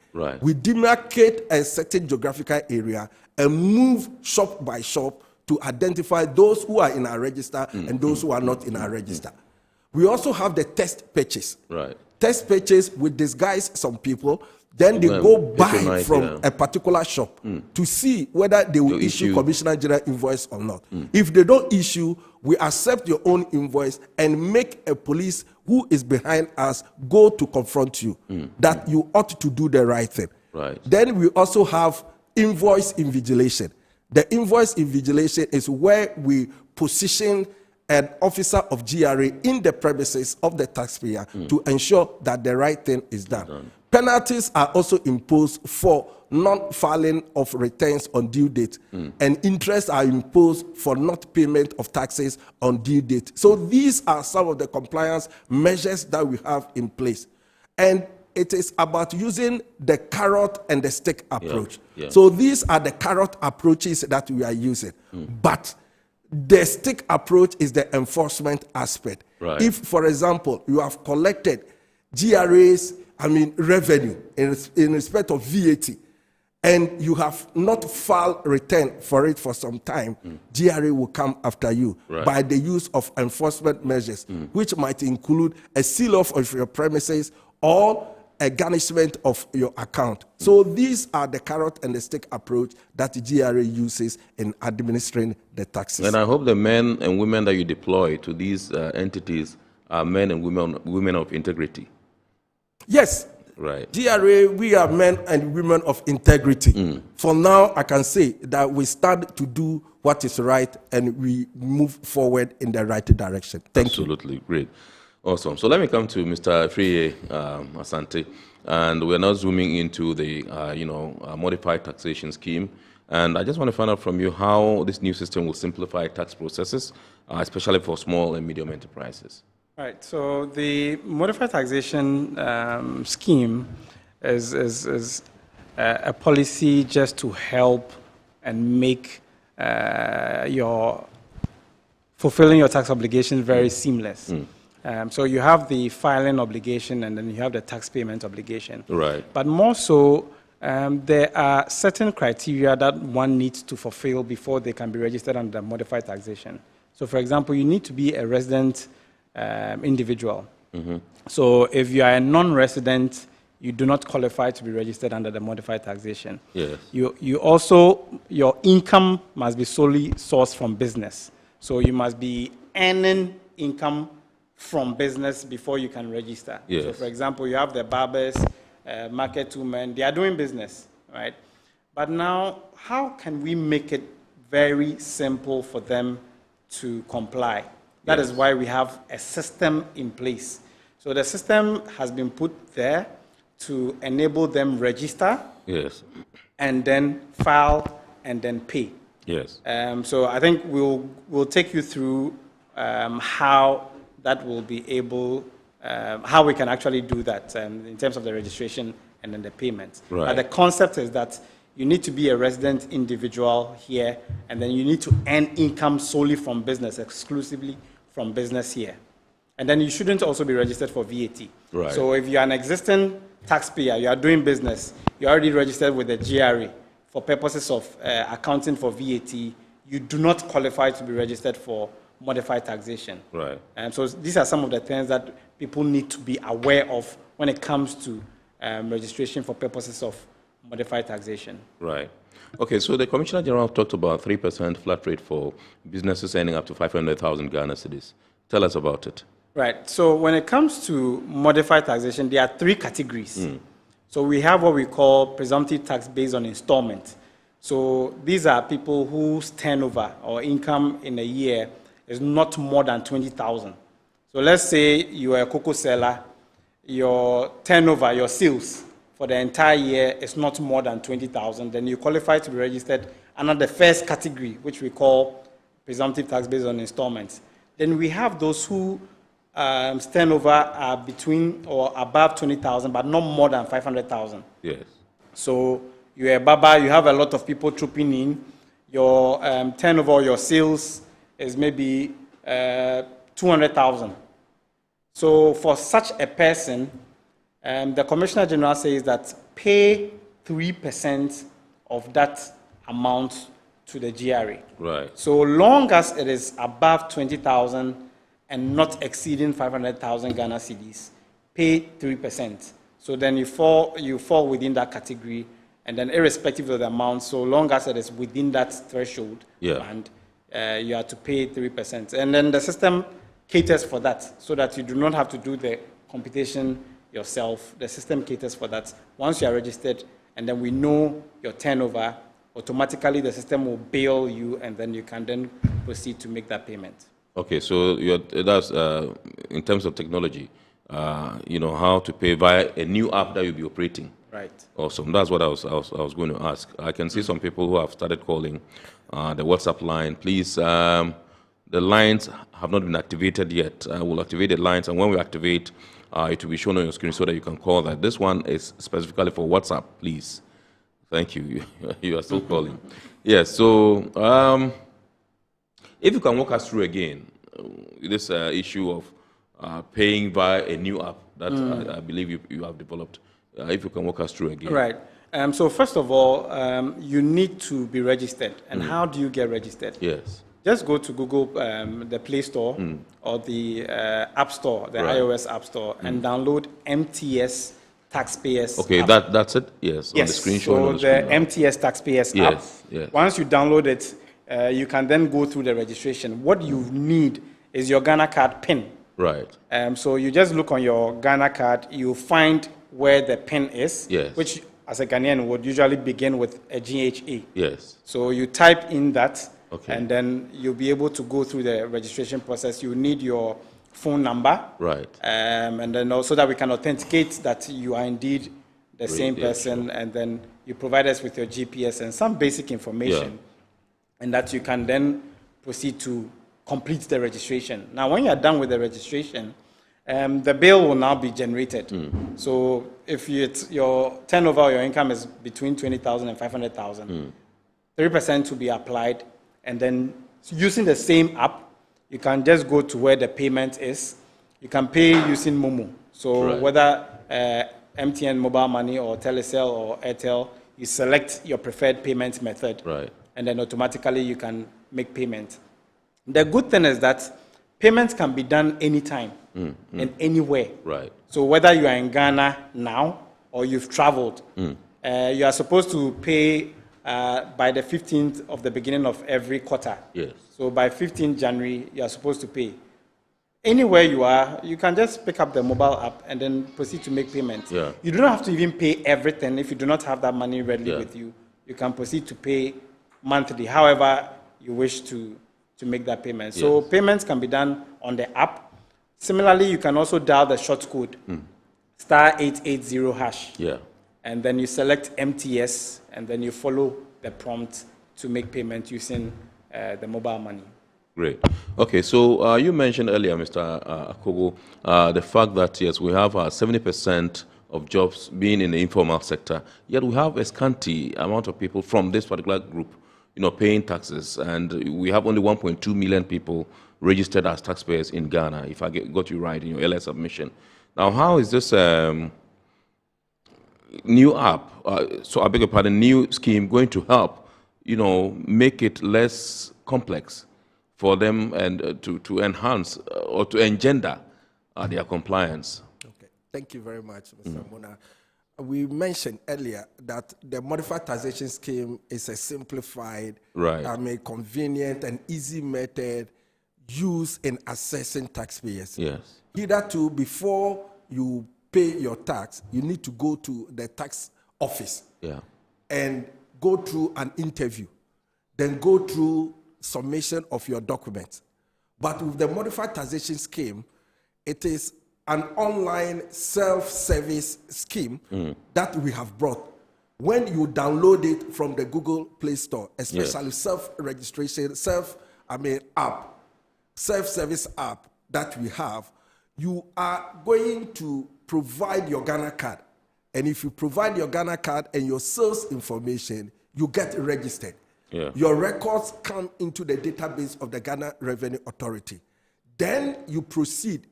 We demarcate a certain geographical area and move shop by shop to identify those who are in our register and those who are not in our register. We also have the test purchase. Test purchase, we disguise some people, then they go buy from a particular shop to see whether they will issue Commissioner General invoice or not. If they don't issue, we accept your own invoice and make a police who is behind us go to confront you that you ought to do the right thing. Then we also have invoice invigilation. The invoice invigilation is where we position an officer of GRA in the premises of the taxpayer to ensure that the right thing is done. Penalties are also imposed for non-filing of returns on due date, and interests are imposed for not payment of taxes on due date. So these are some of the compliance measures that we have in place. And it is about using the carrot and the stick approach. So these are the carrot approaches that we are using. But the stick approach is the enforcement aspect. If, for example, you have collected GRA's, revenue in respect of VAT, and you have not filed return for it for some time, GRA will come after you by the use of enforcement measures, which might include a seal-off of your premises or a garnishment of your account. So these are the carrot and the stick approach that the GRA uses in administering the taxes. And I hope the men and women that you deploy to these entities are men and women of integrity. Yes. Right. GRA, we are men and women of integrity. For now, I can say that we start to do what is right and we move forward in the right direction. Thank you. Absolutely. Great. Awesome. So let me come to Mr. Friye Asante, and we're now zooming into the modified taxation scheme. And I just want to find out from you how this new system will simplify tax processes, especially for small and medium enterprises. Right. So the modified taxation scheme is a policy just to help and make fulfilling your tax obligations very seamless. So you have the filing obligation and then you have the tax payment obligation. Right. But more so, there are certain criteria that one needs to fulfill before they can be registered under modified taxation. So for example, you need to be a resident individual. So if you are a non-resident, you do not qualify to be registered under the modified taxation. Yes. You also, your income must be solely sourced from business. So you must be earning income from business before you can register. Yes. So for example, you have the barbers, market women, they are doing business, right? But now, how can we make it very simple for them to comply? That is why we have a system in place. So the system has been put there to enable them register, and then file, and then pay. Yes. So I think we'll take you through how that will be able, how we can actually do that in terms of the registration and then the payments. Right. But the concept is that you need to be a resident individual here, and then you need to earn income solely from business, exclusively from business here. And then you shouldn't also be registered for VAT. Right. So if you're an existing taxpayer, you are doing business, you're already registered with the GRA for purposes of accounting for VAT, you do not qualify to be registered for modified taxation. Right. So these are some of the things that people need to be aware of when it comes to registration for purposes of modified taxation. Right. Okay, so the Commissioner General talked about 3% flat rate for businesses earning up to 500,000 Ghana cedis. Tell us about it. Right. So when it comes to modified taxation, there are three categories. So we have what we call presumptive tax based on installment. So these are people whose turnover or income in a year is not more than 20,000. So let's say you are a cocoa seller, your turnover, your sales for the entire year is not more than 20,000, then you qualify to be registered under the first category, which we call presumptive tax based on installments. Then we have those who turnover are between or above 20,000, but not more than 500,000. Yes. So you're a barber, you have a lot of people trooping in, your turnover or your sales is maybe 200,000. So for such a person, the Commissioner General says that pay 3% of that amount to the GRA. Right. So long as it is above 20,000 and not exceeding 500,000 Ghana cedis, pay 3%. So then you fall within that category, and then irrespective of the amount, so long as it is within that threshold, and you have to pay 3%. And then the system caters for that, so that you do not have to do the computation yourself. The system caters for that. Once you are registered, and then we know your turnover automatically the system will bill you, and then you can then proceed to make that payment. Okay, so that's in terms of technology, how to pay via a new app that you'll be operating. Right. Awesome. That's what I was going to ask. I can see some people who have started calling the WhatsApp line. Please, the lines have not been activated yet. We'll activate the lines, and when we activate, it will be shown on your screen so that you can call that. This one is specifically for WhatsApp, please. Thank you. You are still calling. Yes, so if you can walk us through again this issue of paying via a new app that I believe you have developed. If you can walk us through again. Right. So first of all, you need to be registered. And how do you get registered? Yes. Just go to Google, the Play Store or the App Store, the iOS App Store, and download MTS Taxpayers Okay, app. That's it? Yes, on the screen so showing on the screen. MTS Taxpayers app. Yes. Once you download it, you can then go through the registration. What you need is your Ghana card PIN. Right. So you just look on your Ghana card, you find where the PIN is, which as a Ghanaian would usually begin with a GHA. Yes. So you type in that, and then you'll be able to go through the registration process. You need your phone number. Right. And then also that we can authenticate that you are indeed the same person, and then you provide us with your GPS and some basic information, and that you can then proceed to complete the registration. Now, when you are done with the registration, the bill will now be generated. So if your turnover or your income is between 20,000 and 500,000, 3% will be applied, and then using the same app, you can just go to where the payment is. You can pay using Momo. So whether MTN mobile money or Telecel or Airtel, you select your preferred payment method, and then automatically you can make payment. The good thing is that payments can be done anytime and anywhere. Right. So whether you are in Ghana now or you've traveled, you are supposed to pay by the 15th of the beginning of every quarter. Yes. So by 15th January, you are supposed to pay. Anywhere you are, you can just pick up the mobile app and then proceed to make payments. Yeah. You don't have to even pay everything if you do not have that money readily with you. You can proceed to pay monthly, however you wish to make that payment. So payments can be done on the app. Similarly, you can also dial the short code, *880#. Yeah. And then you select MTS, and then you follow the prompt to make payment using the mobile money. Great. Okay, so you mentioned earlier, Mr. Akogo, the fact that, yes, we have 70% of jobs being in the informal sector, yet we have a scanty amount of people from this particular group, paying taxes, and we have only 1.2 million people registered as taxpayers in Ghana, if I got you right in your earlier submission. Now, how is this new app, so I beg your pardon, new scheme going to help, make it less complex for them and to enhance or to engender their compliance? Okay, thank you very much, Mr. Mona. We mentioned earlier that the modified taxation scheme is a simplified, convenient and easy method used in assessing taxpayers. Yes. Hitherto, before you pay your tax, you need to go to the tax office and go through an interview, then go through submission of your documents. But with the modified taxation scheme, it is an online self-service scheme that we have brought. When you download it from the Google Play Store, especially self-registration, self-service app that we have, you are going to provide your Ghana card. And if you provide your Ghana card and your sales information, you get registered. Yeah. Your records come into the database of the Ghana Revenue Authority. Then you proceed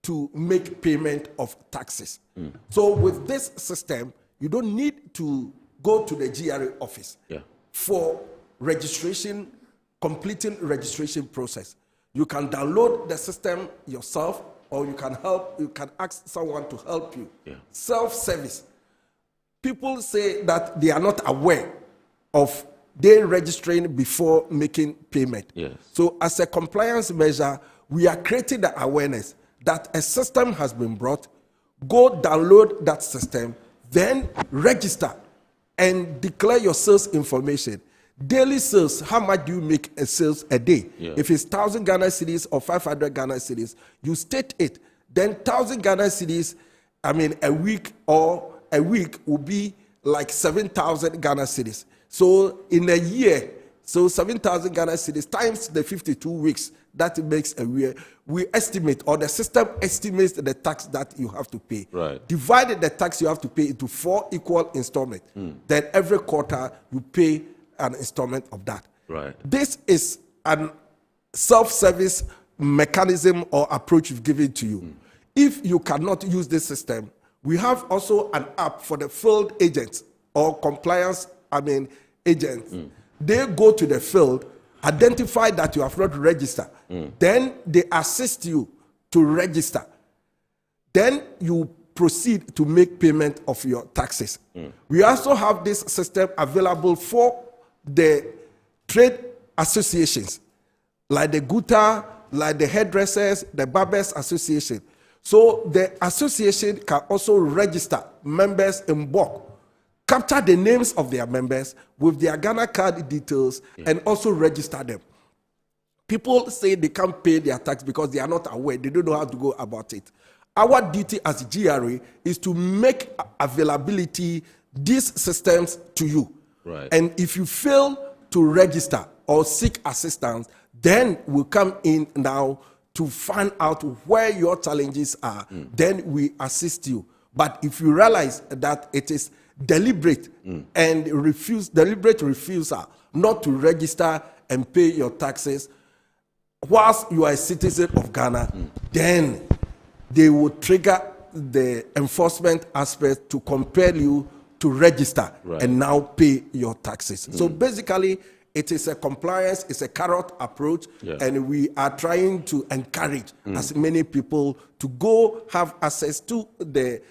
to make payment of taxes. So with this system, you don't need to go to the GRA office for registration, completing registration process. You can download the system yourself, or you can ask someone to help you. Self-service. People say that they are not aware of they registering before making payment. So as a compliance measure, we are creating the awareness that a system has been brought. Go download that system, then register and declare your sales information. Daily sales, how much do you make a sales a day? Yeah. If it's 1,000 Ghana cedis or 500 Ghana cedis, you state it. Then 1,000 Ghana cedis, a week will be like 7,000 Ghana cedis. So in a year, 7,000 Ghana cedis times the 52 weeks, that makes a year. We estimate, or the system estimates the tax that you have to pay. Right. Divided the tax you have to pay into 4 equal installments. Then every quarter you pay an installment of that. Right. This is an self-service mechanism or approach we've given to you. If you cannot use this system, we have also an app for the field agents or compliance agents. They go to the field, identify that you have not registered. Then they assist you to register. Then you proceed to make payment of your taxes. We also have this system available for the trade associations, like the Guta, like the hairdressers, the barbers association. So the association can also register members in bulk, capture the names of their members with their Ghana card details, and also register them. People say they can't pay their tax because they are not aware, they don't know how to go about it. Our duty as GRA is to make availability these systems to you. Right. And if you fail to register or seek assistance, then we'll come in now to find out where your challenges are. Then we assist you. But if you realize that it is deliberate and deliberate refusal not to register and pay your taxes whilst you are a citizen of Ghana, then they will trigger the enforcement aspect to compel you to register and now pay your taxes. So basically, it is a compliance, it's a carrot approach, and we are trying to encourage as many people to go have access to the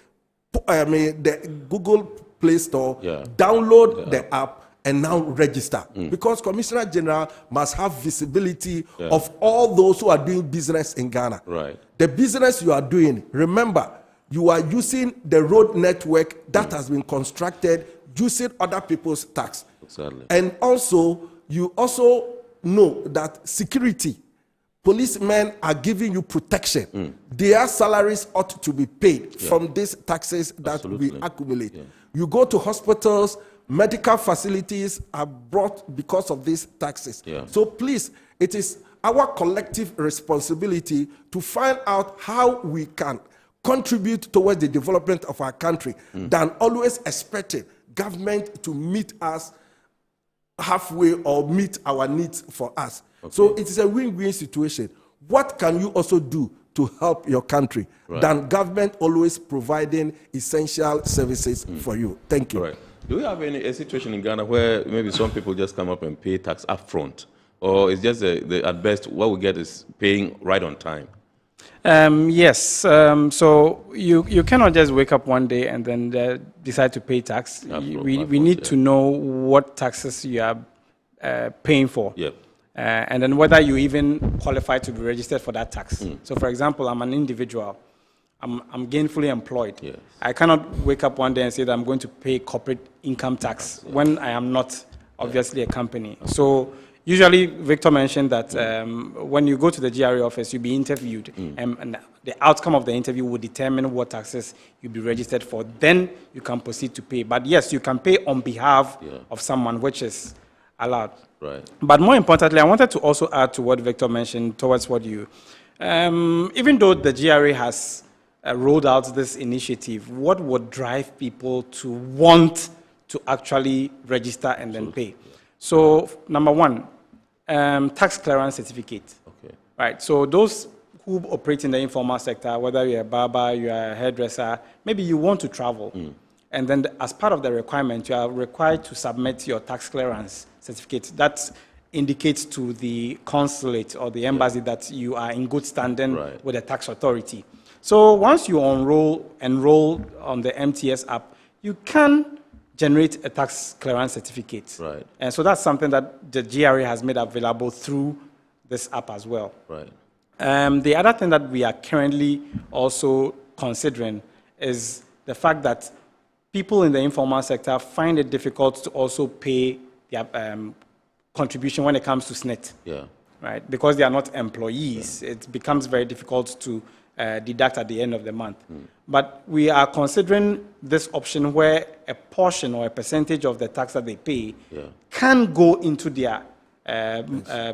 Google Play Store, download the app, and now register. Because Commissioner General must have visibility of all those who are doing business in Ghana. Right. The business you are doing, remember, you are using the road network that has been constructed using other people's tax. Exactly. And also, you also know that security, policemen are giving you protection. Their salaries ought to be paid from these taxes that we accumulate. You go to hospitals, medical facilities are brought because of these taxes. So please, it is our collective responsibility to find out how we can contribute towards the development of our country than always expecting government to meet us halfway or meet our needs for us. So it is a win-win situation. What can you also do to help your country than government always providing essential services for you? Thank you. Do we have a situation in Ghana where maybe some people just come up and pay tax up front? Or it's just at best what we get is paying right on time? Yes. So you cannot just wake up one day and then decide to pay tax. We need to know what taxes you are paying for. And then whether you even qualify to be registered for that tax. So for example, I'm an individual. I'm gainfully employed. I cannot wake up one day and say that I'm going to pay corporate income tax when I am not obviously a company. So usually, Victor mentioned that when you go to the GRA office, you'll be interviewed, and the outcome of the interview will determine what taxes you'll be registered for. Then you can proceed to pay. But yes, you can pay on behalf of someone, which is allowed. But more importantly, I wanted to also add to what Victor mentioned towards what you, even though the GRA has rolled out this initiative, what would drive people to want to actually register and then pay? So, number one, tax clearance certificate. Right. So those who operate in the informal sector, whether you're a barber, you're a hairdresser, maybe you want to travel. And then as part of the requirement, you are required to submit your tax clearance certificate. That indicates to the consulate or the embassy that you are in good standing with the tax authority. So once you enroll on the MTS app, you can generate a tax clearance certificate. And so that's something that the GRA has made available through this app as well. The other thing that we are currently also considering is the fact that people in the informal sector find it difficult to also pay their contribution when it comes to SNIT. Yeah. Right? Because they are not employees, it becomes very difficult to deduct at the end of the month. But we are considering this option where a portion or a percentage of the tax that they pay can go into their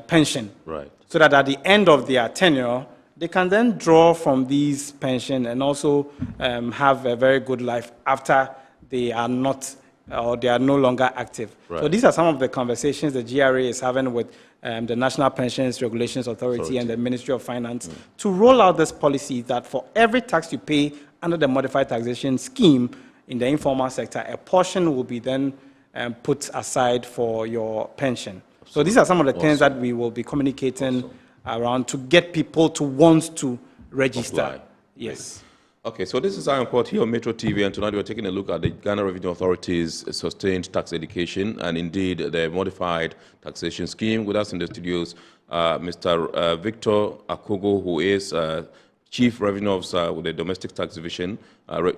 pension. Right. So that at the end of their tenure, they can then draw from these pension and also have a very good life after they are not or they are no longer active. Right. So these are some of the conversations the GRA is having with the National Pensions Regulations Authority and the Ministry of Finance to roll out this policy that for every tax you pay under the modified taxation scheme in the informal sector, a portion will be then put aside for your pension. So these are some of the things that we will be communicating around to get people to want to register. Apply. Yes. Okay, so this is our report here on Metro TV, and tonight we're taking a look at the Ghana Revenue Authority's sustained tax education and indeed the modified taxation scheme. With us in the studios, Mr. Victor Akogo, who is Chief Revenue Officer with the Domestic Tax Division,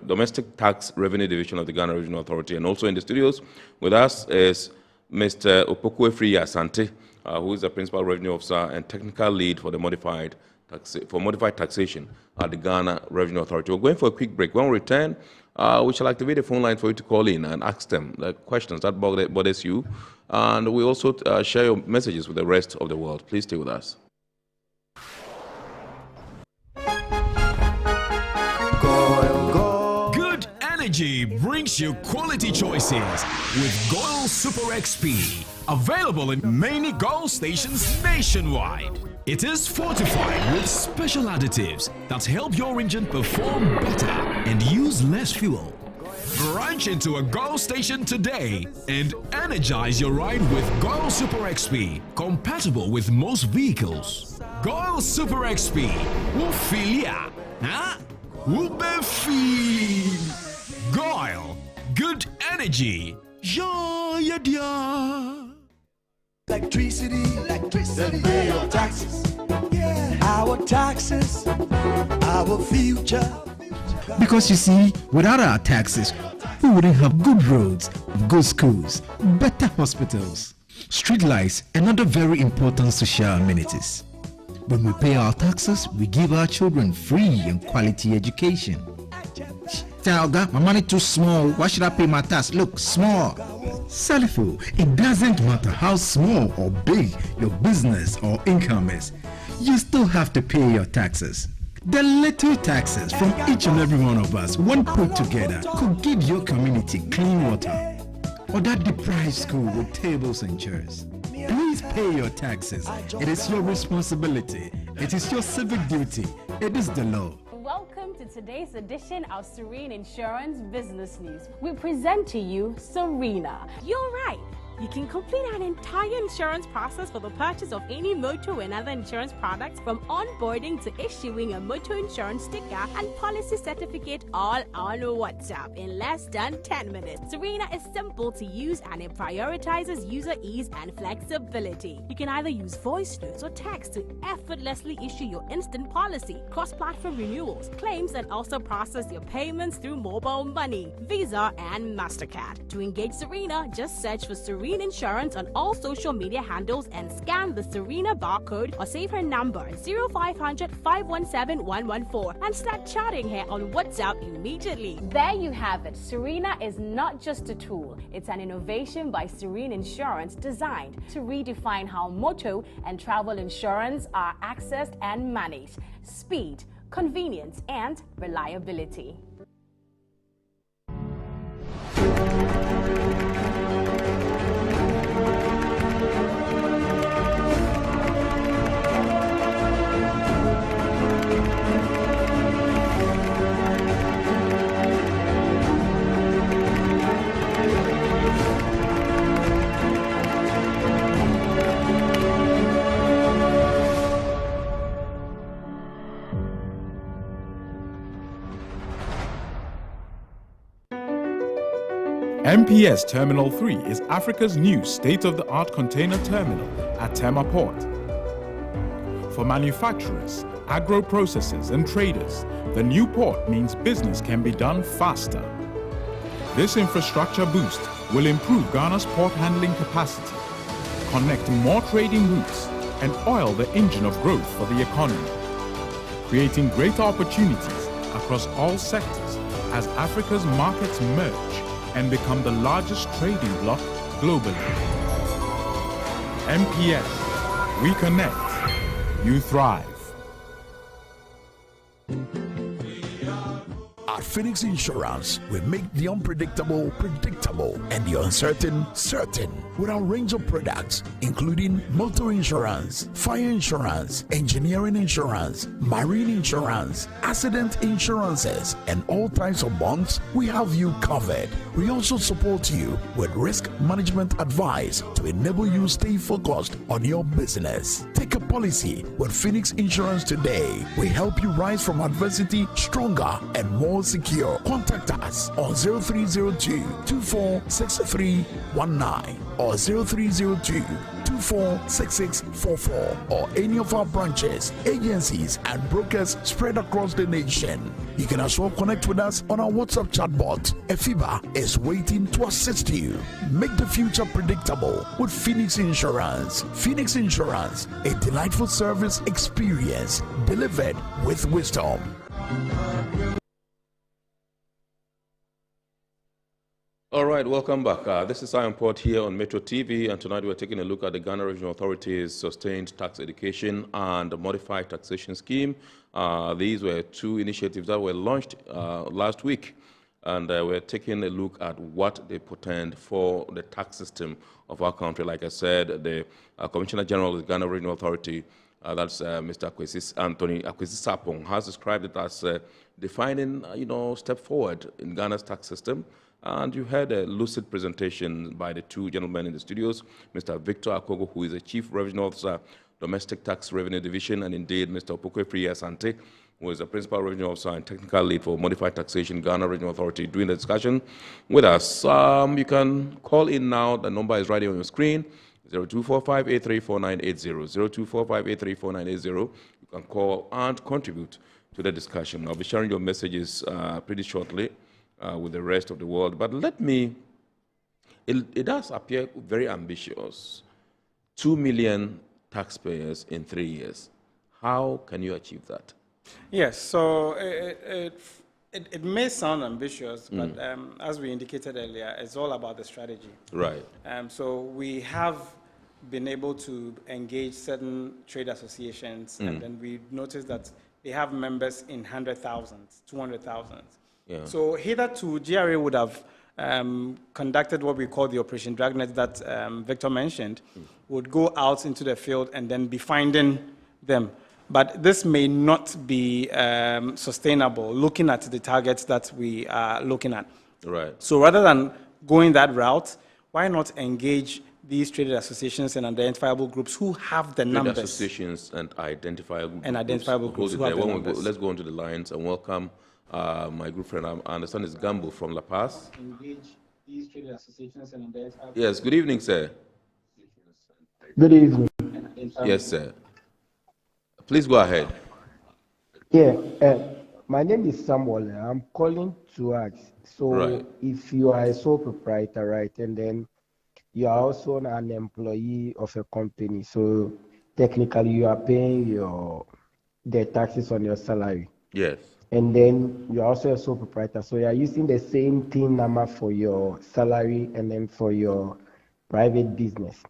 Domestic Tax Revenue Division of the Ghana Revenue Authority. And also in the studios with us is Mr. Opoku-Efri Asante, who is the Principal Revenue Officer and Technical Lead for the modified taxation at the Ghana Revenue Authority. We're going for a quick break. When we return, we shall activate the phone line for you to call in and ask them the questions that bothers you. And we also share your messages with the rest of the world. Please stay with us. Good energy brings you quality choices with Goil Super XP. Available in many Goil stations nationwide. It is fortified with special additives that help your engine perform better and use less fuel. Branch into a Goil station today and energize your ride with Goil Super XP, compatible with most vehicles. Goil Super XP, Wufilia, huh? Wubefi. Goil, good energy. Yeah, yeah. Electricity, then pay your taxes. Yeah. Our taxes, our future. Because you see, without our taxes, we wouldn't have good roads, good schools, better hospitals, street lights, and other very important social amenities. When we pay our taxes, we give our children free and quality education. Talga, my money too small. Why should I pay my tax? Look, small. Salifo, it doesn't matter how small or big your business or income is. You still have to pay your taxes. The little taxes from each and every one of us, when put together, could give your community clean water or that deprived school with tables and chairs. Please pay your taxes. It is your responsibility. It is your civic duty. It is the law. Welcome to today's edition of Serene Insurance Business News. We present to you Serena. You're right. You can complete an entire insurance process for the purchase of any motor and other insurance products, from onboarding to issuing a motor insurance sticker and policy certificate, all on WhatsApp in less than 10 minutes. Serena is simple to use and it prioritizes user ease and flexibility. You can either use voice notes or text to effortlessly issue your instant policy, cross-platform renewals, claims, and also process your payments through mobile money, Visa, and MasterCard. To engage Serena, just search for Serena Insurance on all social media handles and scan the Serena barcode or save her number 0500 517 114 and start chatting her on WhatsApp immediately. There you have it. Serena is not just a tool, it's an innovation by Serene Insurance designed to redefine how motor and travel insurance are accessed and managed. Speed, convenience, and reliability. MPS Terminal 3 is Africa's new state-of-the-art container terminal at Tema Port. For manufacturers, agro-processors and traders, the new port means business can be done faster. This infrastructure boost will improve Ghana's port handling capacity, connect more trading routes, and oil the engine of growth for the economy, creating greater opportunities across all sectors as Africa's markets merge and become the largest trading bloc globally. MPS, we connect, you thrive. At Phoenix Insurance, we make the unpredictable predictable and the uncertain certain with our range of products, including motor insurance, fire insurance, engineering insurance, marine insurance, accident insurances, and all types of bonds. We have you covered. We also support you with risk management advice to enable you stay focused on your business. Take a policy with Phoenix Insurance today. We help you rise from adversity stronger and more secure. Contact us on 0302 246319 or 0302 246644 or any of our branches, agencies, and brokers spread across the nation. You can as well connect with us on our WhatsApp chatbot. Efiba is waiting to assist you. Make the future predictable with Phoenix Insurance. Phoenix Insurance, a delightful service experience delivered with wisdom. All right, welcome back. This is Iron Port here on Metro TV, and tonight we're taking a look at the Ghana Regional Authority's Sustained Tax Education and Modified Taxation Scheme. These were two initiatives that were launched last week, and we're taking a look at what they portend for the tax system of our country. Like I said, the Commissioner General of the Ghana Regional Authority, that's Mr. Anthony Akwesi Sapong, has described it as defining, step forward in Ghana's tax system. And you had a lucid presentation by the two gentlemen in the studios, Mr. Victor Akogo, who is the Chief Revenue Officer, Domestic Tax Revenue Division, and indeed Mr. Opokwe Asante, who is the Principal Revenue Officer and Technical Lead for Modified Taxation, Ghana Regional Authority, doing the discussion with us. You can call in now. The number is right here on your screen, 0245-834980, 0245-834980. You can call and contribute to the discussion. I'll be sharing your messages pretty shortly with the rest of the world. But it does appear very ambitious. 2 million taxpayers in 3 years. How can you achieve that? Yes, so it may sound ambitious, but as we indicated earlier, it's all about the strategy. Right. So we have been able to engage certain trade associations, and then we noticed that they have members in 100,000, 200,000. Yeah. So hitherto, GRA would have conducted what we call the Operation Dragnet that Victor mentioned, would go out into the field and then be finding them. But this may not be sustainable, looking at the targets that we are looking at. Right. So rather than going that route, why not engage these traded associations and identifiable groups who have the numbers? Trade associations and identifiable groups. And identifiable groups who have the numbers. Let's go into the lines and welcome my good friend, I understand it's Gambo from La Paz. Engage these traded associations and identifiable. Yes, good evening, sir. Good evening. Yes, sir. Please go ahead. Yeah, my name is Samuel. I'm calling to ask. So, right. If you are a sole proprietor, right, and then you are also an employee of a company, so technically you are paying the taxes on your salary. Yes. And then you're also a sole proprietor, so you're using the same TIN number for your salary and then for your private business.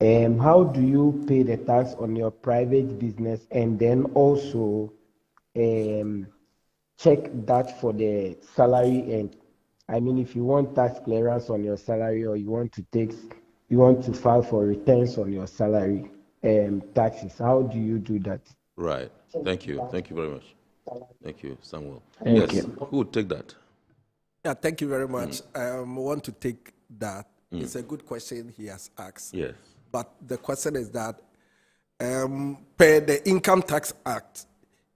How do you pay the tax on your private business and then also check that for the salary end? I mean, if you want tax clearance on your salary or you want to file for returns on your salary taxes, how do you do that? Right. Thank you. Thank you very much. Thank you, Samuel. Thank you. Who would take that? Yeah, thank you very much. I want to take that. It's a good question he has asked. Yes. But the question is that per the Income Tax Act,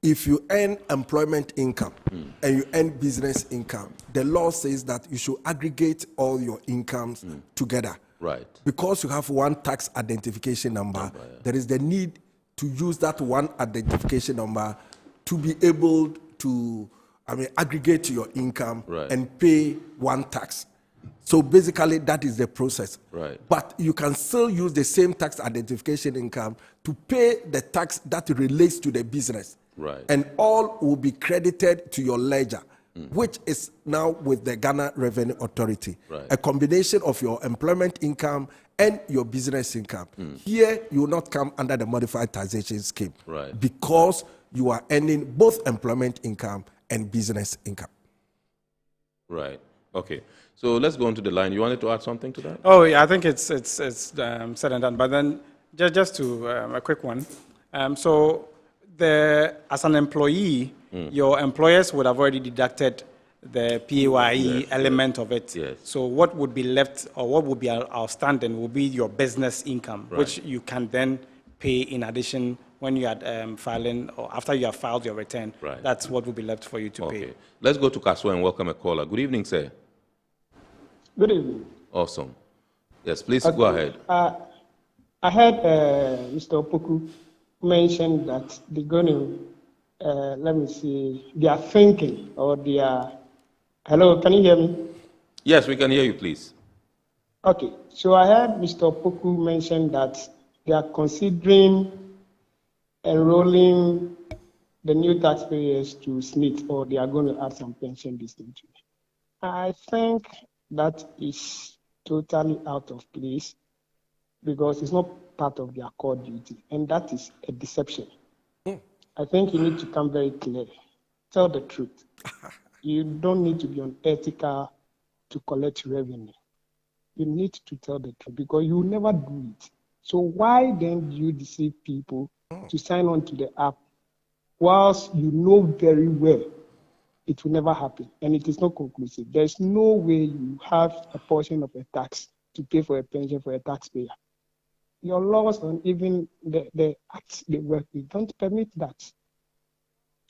if you earn employment income and you earn business income, the law says that you should aggregate all your incomes together. Right. Because you have one tax identification number, there is the need to use that one identification number to be able to aggregate your income and pay one tax. So basically, that is the process. Right. But you can still use the same tax identification income to pay the tax that relates to the business. Right. And all will be credited to your ledger, which is now with the Ghana Revenue Authority. Right. A combination of your employment income and your business income. Here, you will not come under the modified taxation scheme. Right. Because you are earning both employment income and business income. Right. Okay. So let's go on to the line. You wanted to add something to that? Oh, yeah, I think it's said and done. But then just to a quick one. So as an employee, your employers would have already deducted the PAYE element of it. Yes. So what would be left or what would be outstanding will be your business income, which you can then pay in addition when you are filing or after you have filed your return. Right. That's what will be left for you to pay. Let's go to Kaswa and welcome a caller. Good evening, sir. Good evening. Awesome. Yes, please go ahead. I heard Mr. Opoku mention that they're going to, they are thinking or they are. Hello, can you hear me? Yes, we can hear you, please. Okay, so I heard Mr. Opoku mention that they are considering enrolling the new taxpayers to SMIT, or they are going to add some pension distance to it. I think that is totally out of place because it's not part of their core duty, and that is a deception. I think you need to come very clear. Tell the truth. You don't need to be unethical to collect revenue. You need to tell the truth because you will never do it. So why then do you deceive people to sign on to the app whilst you know very well it will never happen and it is not conclusive? There's no way you have a portion of a tax to pay for a pension for a taxpayer. Your laws and even the acts they work with don't permit that.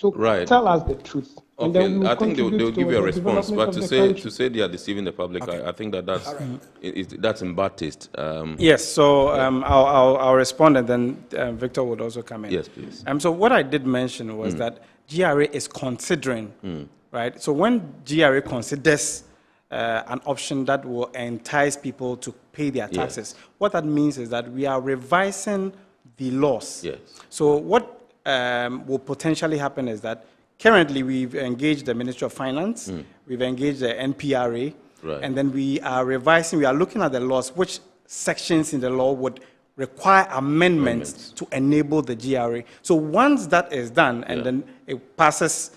So tell us the truth. And Okay, then I think they'll give you a response, but to say they are deceiving the public, I think that's in bad taste. Yes, so I'll respond, and then Victor would also come in. Yes, please. So what I did mention was that GRA is considering, right? So when GRA considers an option that will entice people to pay their taxes, what that means is that we are revising the laws. Yes. So what will potentially happen is that currently we've engaged the Ministry of Finance, we've engaged the NPRA, and then we are revising, we are looking at the laws, which sections in the law would require amendments to enable the GRA. So once that is done and then it passes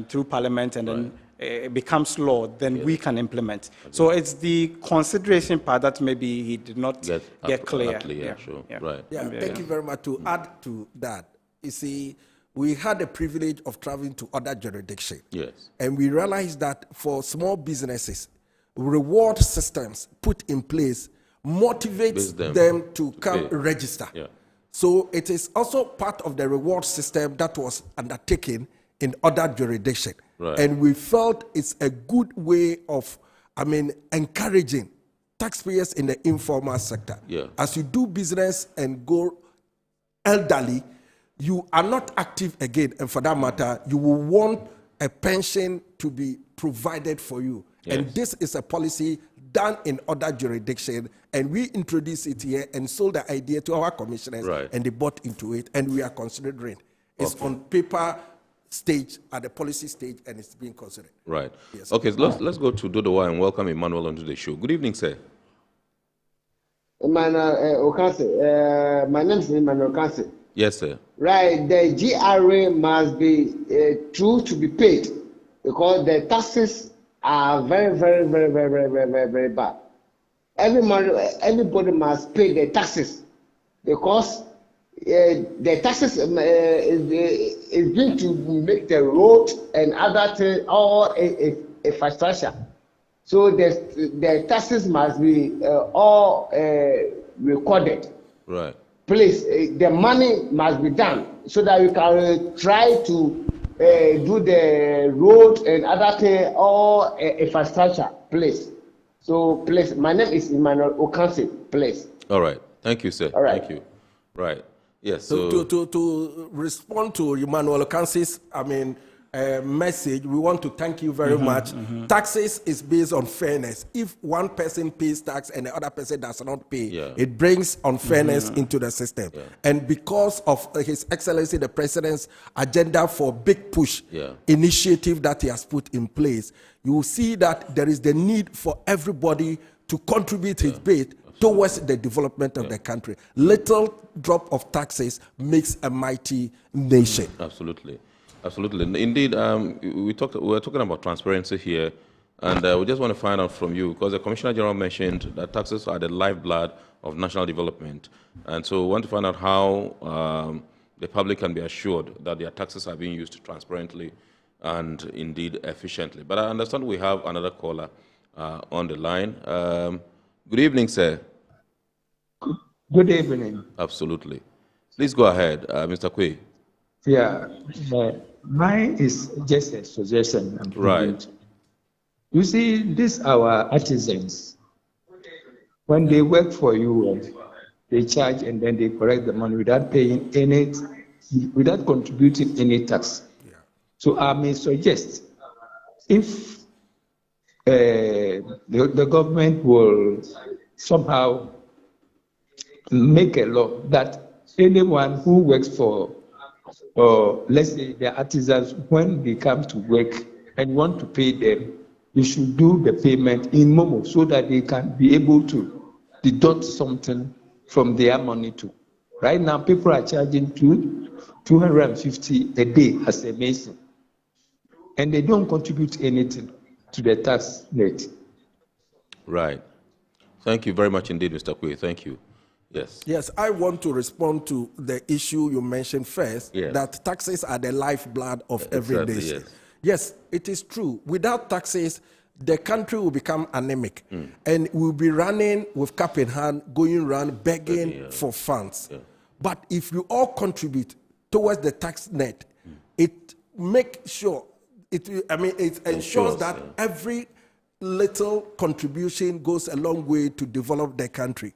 through Parliament and then it becomes law, then we can implement. So it's the consideration part that maybe he did not get clear. Thank you very much. To add to that, you see, we had the privilege of traveling to other jurisdictions. Yes. And we realized that for small businesses, reward systems put in place motivates them to come register. Yeah. So it is also part of the reward system that was undertaken in other jurisdictions. And we felt it's a good way of, encouraging taxpayers in the informal sector. As you do business and go elderly, you are not active again. And for that matter, you will want a pension to be provided for you. And this is a policy done in other jurisdictions. And we introduced it here and sold the idea to our commissioners. And they bought into it. And we are considering. It's on paper stage, at the policy stage, and it's being considered. Right. Yes. Okay, so let's go to Dodowa and welcome Emmanuel onto the show. Good evening, sir. Emmanuel Okanse. My name is Emmanuel Okanse. Yes, sir. Right. The GRA must be true to be paid because the taxes are very, very, very, very, very, very, very, very bad. Everybody must pay the taxes because the taxes is going to make the road and other things all infrastructure. So the taxes must be all recorded. Right. Please, the money must be done so that we can try to do the road and other things all infrastructure. Please. So please, my name is Emmanuel Okanse. Please. All right. Thank you, sir. All right. Thank you. Right. Yes. So to respond to Emmanuel Okanse's, message, we want to thank you very much. Taxes is based on fairness. If one person pays tax and the other person does not pay, it brings unfairness into the system. And because of His Excellency the President's agenda for big push initiative that he has put in place, you will see that there is the need for everybody to contribute his bit towards the development of the country. Little drop of taxes makes a mighty nation. Absolutely. Absolutely. Indeed, we were talking about transparency here, and we just want to find out from you, because the Commissioner General mentioned that taxes are the lifeblood of national development. And so we want to find out how the public can be assured that their taxes are being used transparently and indeed efficiently. But I understand we have another caller on the line. Good evening, sir. Good evening. Absolutely. Please go ahead, Mr. Kwe. Yeah, mine is just a suggestion. Right. You see, these our artisans. When they work for you, they charge and then they collect the money without paying any, without contributing any tax. Yeah. So I may suggest, if the government will somehow make a law that anyone who works for, let's say, the artisans, when they come to work and want to pay them, you should do the payment in Momo so that they can be able to deduct something from their money too. Right now, people are charging 250 a day as a mason, and they don't contribute anything to the tax rate. Right. Thank you very much indeed, Mr. Kwe. Thank you. Yes. Yes, I want to respond to the issue you mentioned first, that taxes are the lifeblood of every nation. Yes, it is true. Without taxes, the country will become anemic, and we'll be running with cap in hand, going around begging for funds. But if you all contribute towards the tax net, it makes sure, it ensures that every little contribution goes a long way to develop the country.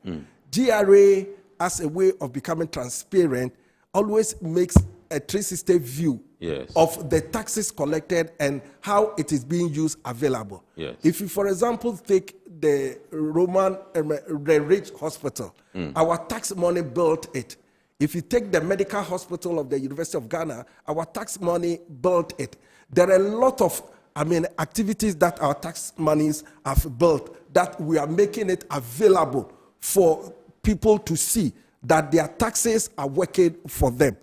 GRA, as a way of becoming transparent, always makes a 360 view of the taxes collected and how it is being used available. If you, for example, take the the Rich Hospital, our tax money built it. If you take the medical hospital of the University of Ghana, our tax money built it. There are a lot of activities that our tax monies have built that we are making it available for people to see that their taxes are working for them.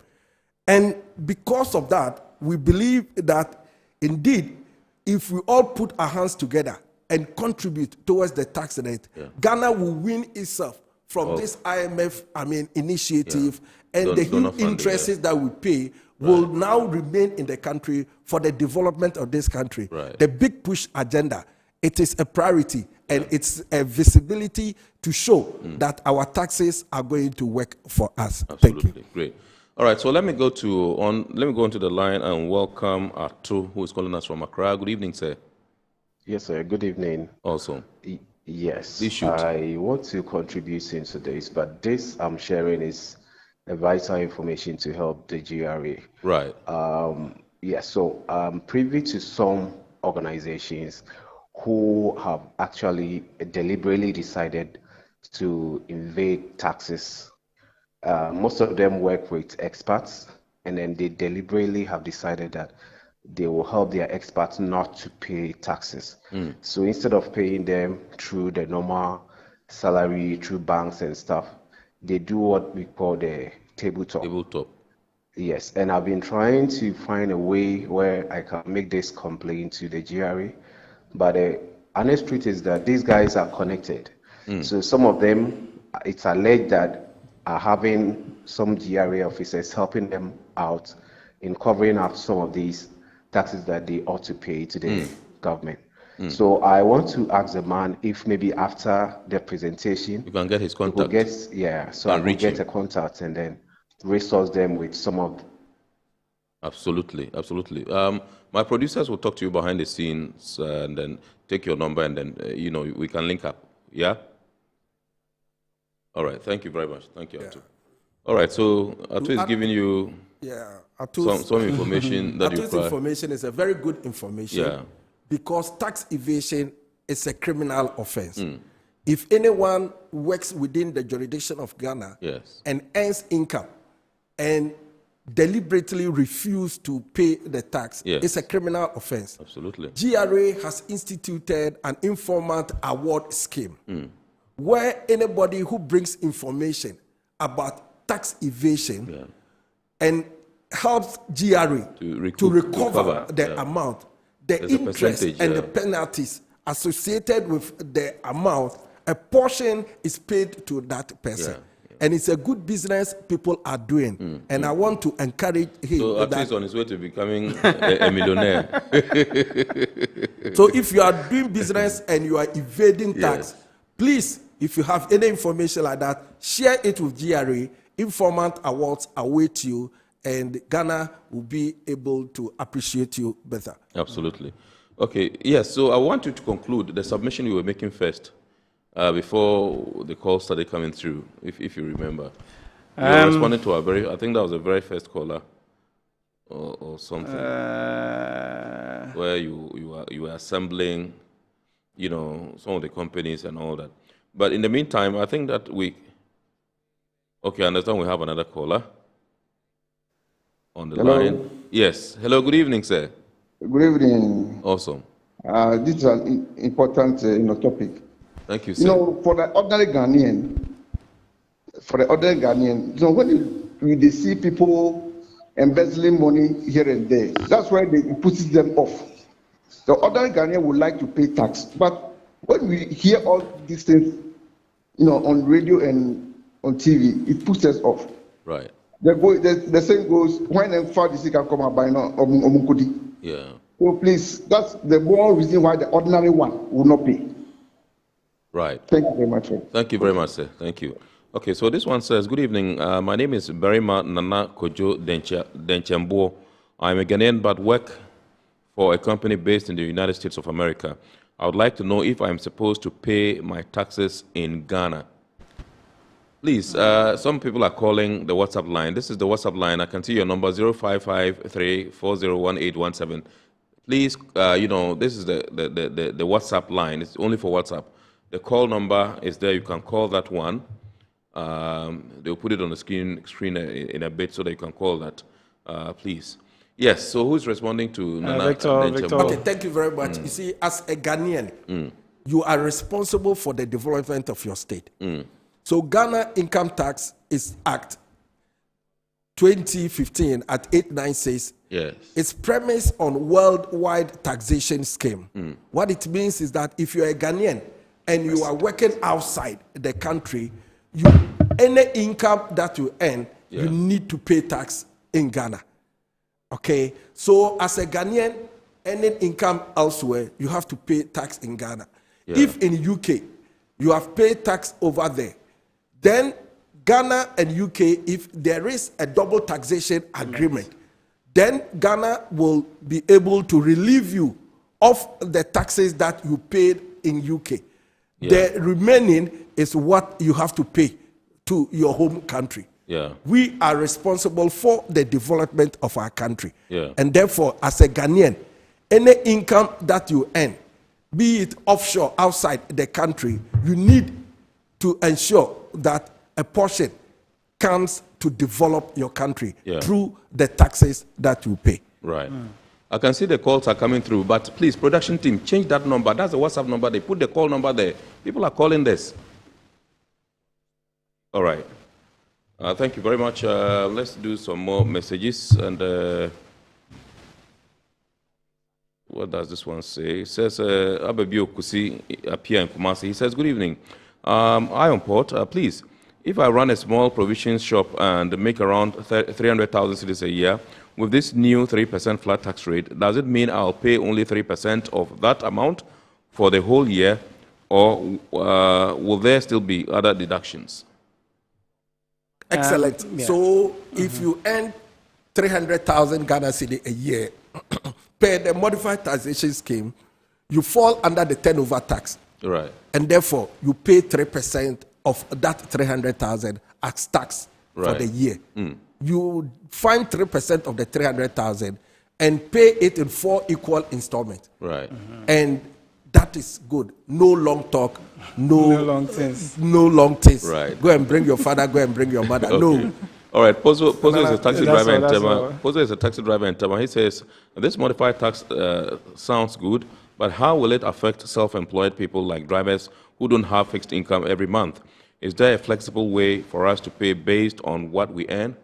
And because of that, we believe that indeed, if we all put our hands together and contribute towards the tax rate, Ghana will win itself from this IMF initiative, and the huge interests that we pay will now remain in the country for the development of this country. The big push agenda, it is a priority, and it's a visibility to show that our taxes are going to work for us. Absolutely. Thank you. Great. All right, so let me go onto the line and welcome Artu, who is calling us from Accra. Good evening, sir. Yes, sir. Good evening. Awesome. Yes, I want to contribute into this, but this I'm sharing is a vital information to help the GRA. Right. Yes, so I'm privy to some organizations who have actually deliberately decided to evade taxes. Most of them work with experts, and then they deliberately have decided that they will help their experts not to pay taxes. So instead of paying them through the normal salary, through banks and stuff, they do what we call the tabletop. Yes, and I've been trying to find a way where I can make this complaint to the GRA, but the honest truth is that these guys are connected. So some of them, it's alleged that are having some GRA officers helping them out in covering up some of these taxes that they ought to pay to the government. So I want to ask the man if maybe after the presentation, you can get his contact. So I will get a contact and then resource them with some of. Absolutely. My producers will talk to you behind the scenes and then take your number, and then we can link up. Yeah. All right. Thank you very much. Thank you, Artu. All right. So Artu is giving you Yeah, some information that you require. Information is a very good information. Yeah. Because tax evasion is a criminal offense. If anyone works within the jurisdiction of Ghana and earns income and deliberately refuse to pay the tax, it's a criminal offense. Absolutely. GRA has instituted an informant award scheme where anybody who brings information about tax evasion and helps GRA to recover the amount, the interest and the penalties associated with the amount, a portion is paid to that person. And it's a good business people are doing. And I want to encourage him. So at least on his way to becoming a millionaire. So if you are doing business and you are evading tax, please, if you have any information like that, share it with GRA. Informant awards await you, and Ghana will be able to appreciate you better. Absolutely. Okay, yes, so I want you to conclude the submission you were making first before the call started coming through, if you remember. You were responding to I think that was the very first caller or something, where you were assembling, some of the companies and all that. But in the meantime, I think that I understand we have another caller on the line. Yes. Hello, good evening, sir. Good evening. Awesome. This is an important topic. Thank you, sir. For the ordinary Ghanaian, when they see people embezzling money here and there, that's why it pushes them off. The ordinary Ghanaian would like to pay tax, but when we hear all these things, on radio and on TV, it pushes us off. Right. The same goes when a Pharisee can come and buy omukudi. Yeah. So please, that's the more reason why the ordinary one will not pay. Right. Thank you very much, sir. Thank you very much, sir. Thank you. Okay, so this one says, good evening. My name is Berima Nana Kojo Denchembo. I'm a Ghanaian but work for a company based in the United States of America. I would like to know if I'm supposed to pay my taxes in Ghana. Please, some people are calling the WhatsApp line. This is the WhatsApp line. I can see your number, 0553401817. Please, this is the WhatsApp line. It's only for WhatsApp. The call number is there. You can call that one. They'll put it on the screen in a bit so that you can call that, please. Yes, so who's responding to Nana? Victor. Okay, thank you very much. You see, as a Ghanaian, you are responsible for the development of your state. So Ghana Income Tax is Act 2015 at 896. Yes. It's premised on worldwide taxation scheme. What it means is that if you're a Ghanaian and you are working outside the country, any income that you earn, you need to pay tax in Ghana. Okay? So as a Ghanaian, any income elsewhere, you have to pay tax in Ghana. If in UK, you have paid tax over there, then Ghana and UK, if there is a double taxation agreement, then Ghana will be able to relieve you of the taxes that you paid in UK. The remaining is what you have to pay to your home country. We are responsible for the development of our country. And therefore, as a Ghanaian, any income that you earn, be it offshore, outside the country, you need to ensure that a portion comes to develop your country through the taxes that you pay. Right. I can see the calls are coming through, but please, production team, change that number. That's the WhatsApp number. They put the call number there. People are calling this. All right. Thank you very much. Let's do some more messages. And what does this one say? It says, Ababio Kusi appear in Kumasi. He says, good evening. Iron Port, please, if I run a small provisions shop and make around 300,000 cedis a year, with this new 3% flat tax rate, does it mean I'll pay only 3% of that amount for the whole year, or will there still be other deductions? Excellent. So if you earn 300,000 Ghana cedi a year, per the modified taxation scheme, you fall under the turnover tax. Right. And therefore, you pay 3% of that 300,000 as tax for the year. You find 3% of the 300,000 and pay it in 4 equal installments. Right. And that is good. No long talk, no long things. No long things. Right. Go and bring your father, go and bring your mother. Okay. No. All right, Pozo is a taxi driver in Tema. all. Pozo is a taxi driver in Tema. He says, this modified tax sounds good, but how will it affect self-employed people like drivers who don't have fixed income every month? Is there a flexible way for us to pay based on what we earn?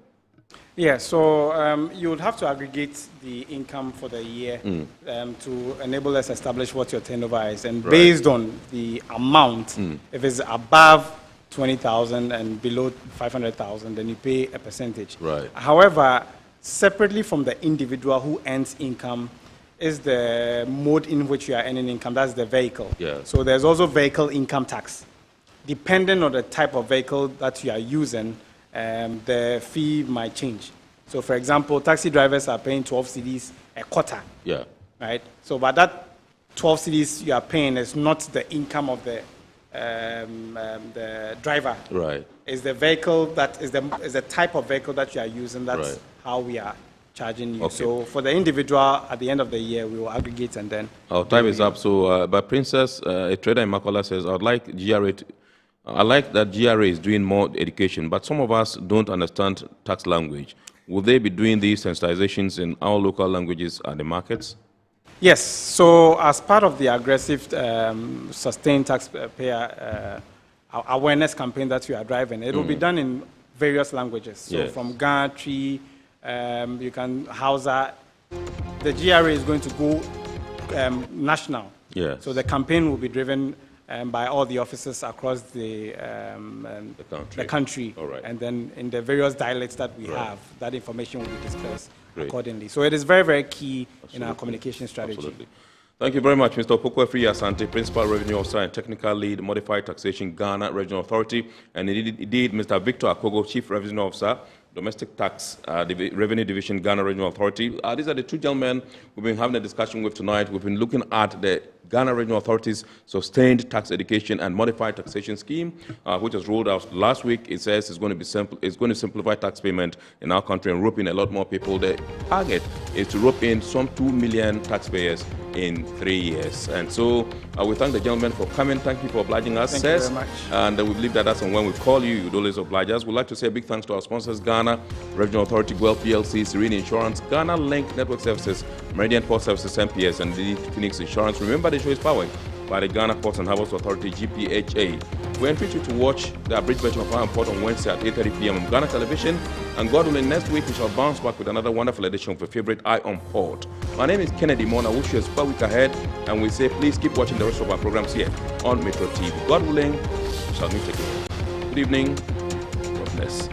Yeah, so you would have to aggregate the income for the year to enable us to establish what your turnover is. And based on the amount, if it's above 20,000 and below 500,000, then you pay a percentage. Right. However, separately from the individual who earns income is the mode in which you are earning income. That's the vehicle. Yeah. So there's also vehicle income tax. Depending on the type of vehicle that you are using, the fee might change. So, for example, taxi drivers are paying 12 cedis a quarter. Yeah. Right. So, but that 12 cedis you are paying is not the income of the driver. Right. Is the vehicle that is the type of vehicle that you are using. That's how we are charging you. Okay. So for the individual, at the end of the year, we will aggregate and then. Our time is up. So, but Princess, a trader in Makola says, I like that GRA is doing more education, but some of us don't understand tax language. Will they be doing these sensitizations in our local languages at the markets? Yes. So as part of the aggressive sustained taxpayer awareness campaign that we are driving, it will be done in various languages. So from Ghana, Tree, you can Hausa. The GRA is going to go national. Yes. So the campaign will be driven by all the officers across the country. All right. And then in the various dialects that we have, that information will be dispersed accordingly. So it is very, very key in our communication strategy. Absolutely. Thank you very much, Mr. Opoku-Efri Asante, Principal Revenue Officer and Technical Lead, Modified Taxation, Ghana Regional Authority, and indeed Mr. Victor Akogo, Chief Revenue Officer, Domestic Tax Revenue Division, Ghana Regional Authority. These are the two gentlemen we've been having a discussion with tonight. We've been looking at the Ghana Regional Authority's Sustained Tax Education and Modified Taxation Scheme, which was rolled out last week. It says it's going to simplify tax payment in our country and rope in a lot more people. The target is to rope in some 2 million taxpayers in 3 years. And so we thank the gentlemen for coming. Thank you for obliging us. Thank you very much. And we believe that that's when we call you, you'd always oblige us. We'd like to say a big thanks to our sponsors, Ghana Regional Authority, Guel PLC, Serene Insurance, Ghana Link Network Services, Meridian Port Services, MPS, and the Phoenix Insurance. Remember, the show is powered by the Ghana Ports and Harbours Authority-GPHA. We invite you to watch the abridged version of our report on Wednesday at 8:30 p.m. on Ghana Television. And God willing, next week we shall bounce back with another wonderful edition of your favorite Eye on Port. My name is Kennedy Mona. I wish you a super week ahead. And we say, please keep watching the rest of our programs here on Metro TV. God willing, we shall meet again. Good evening. God bless.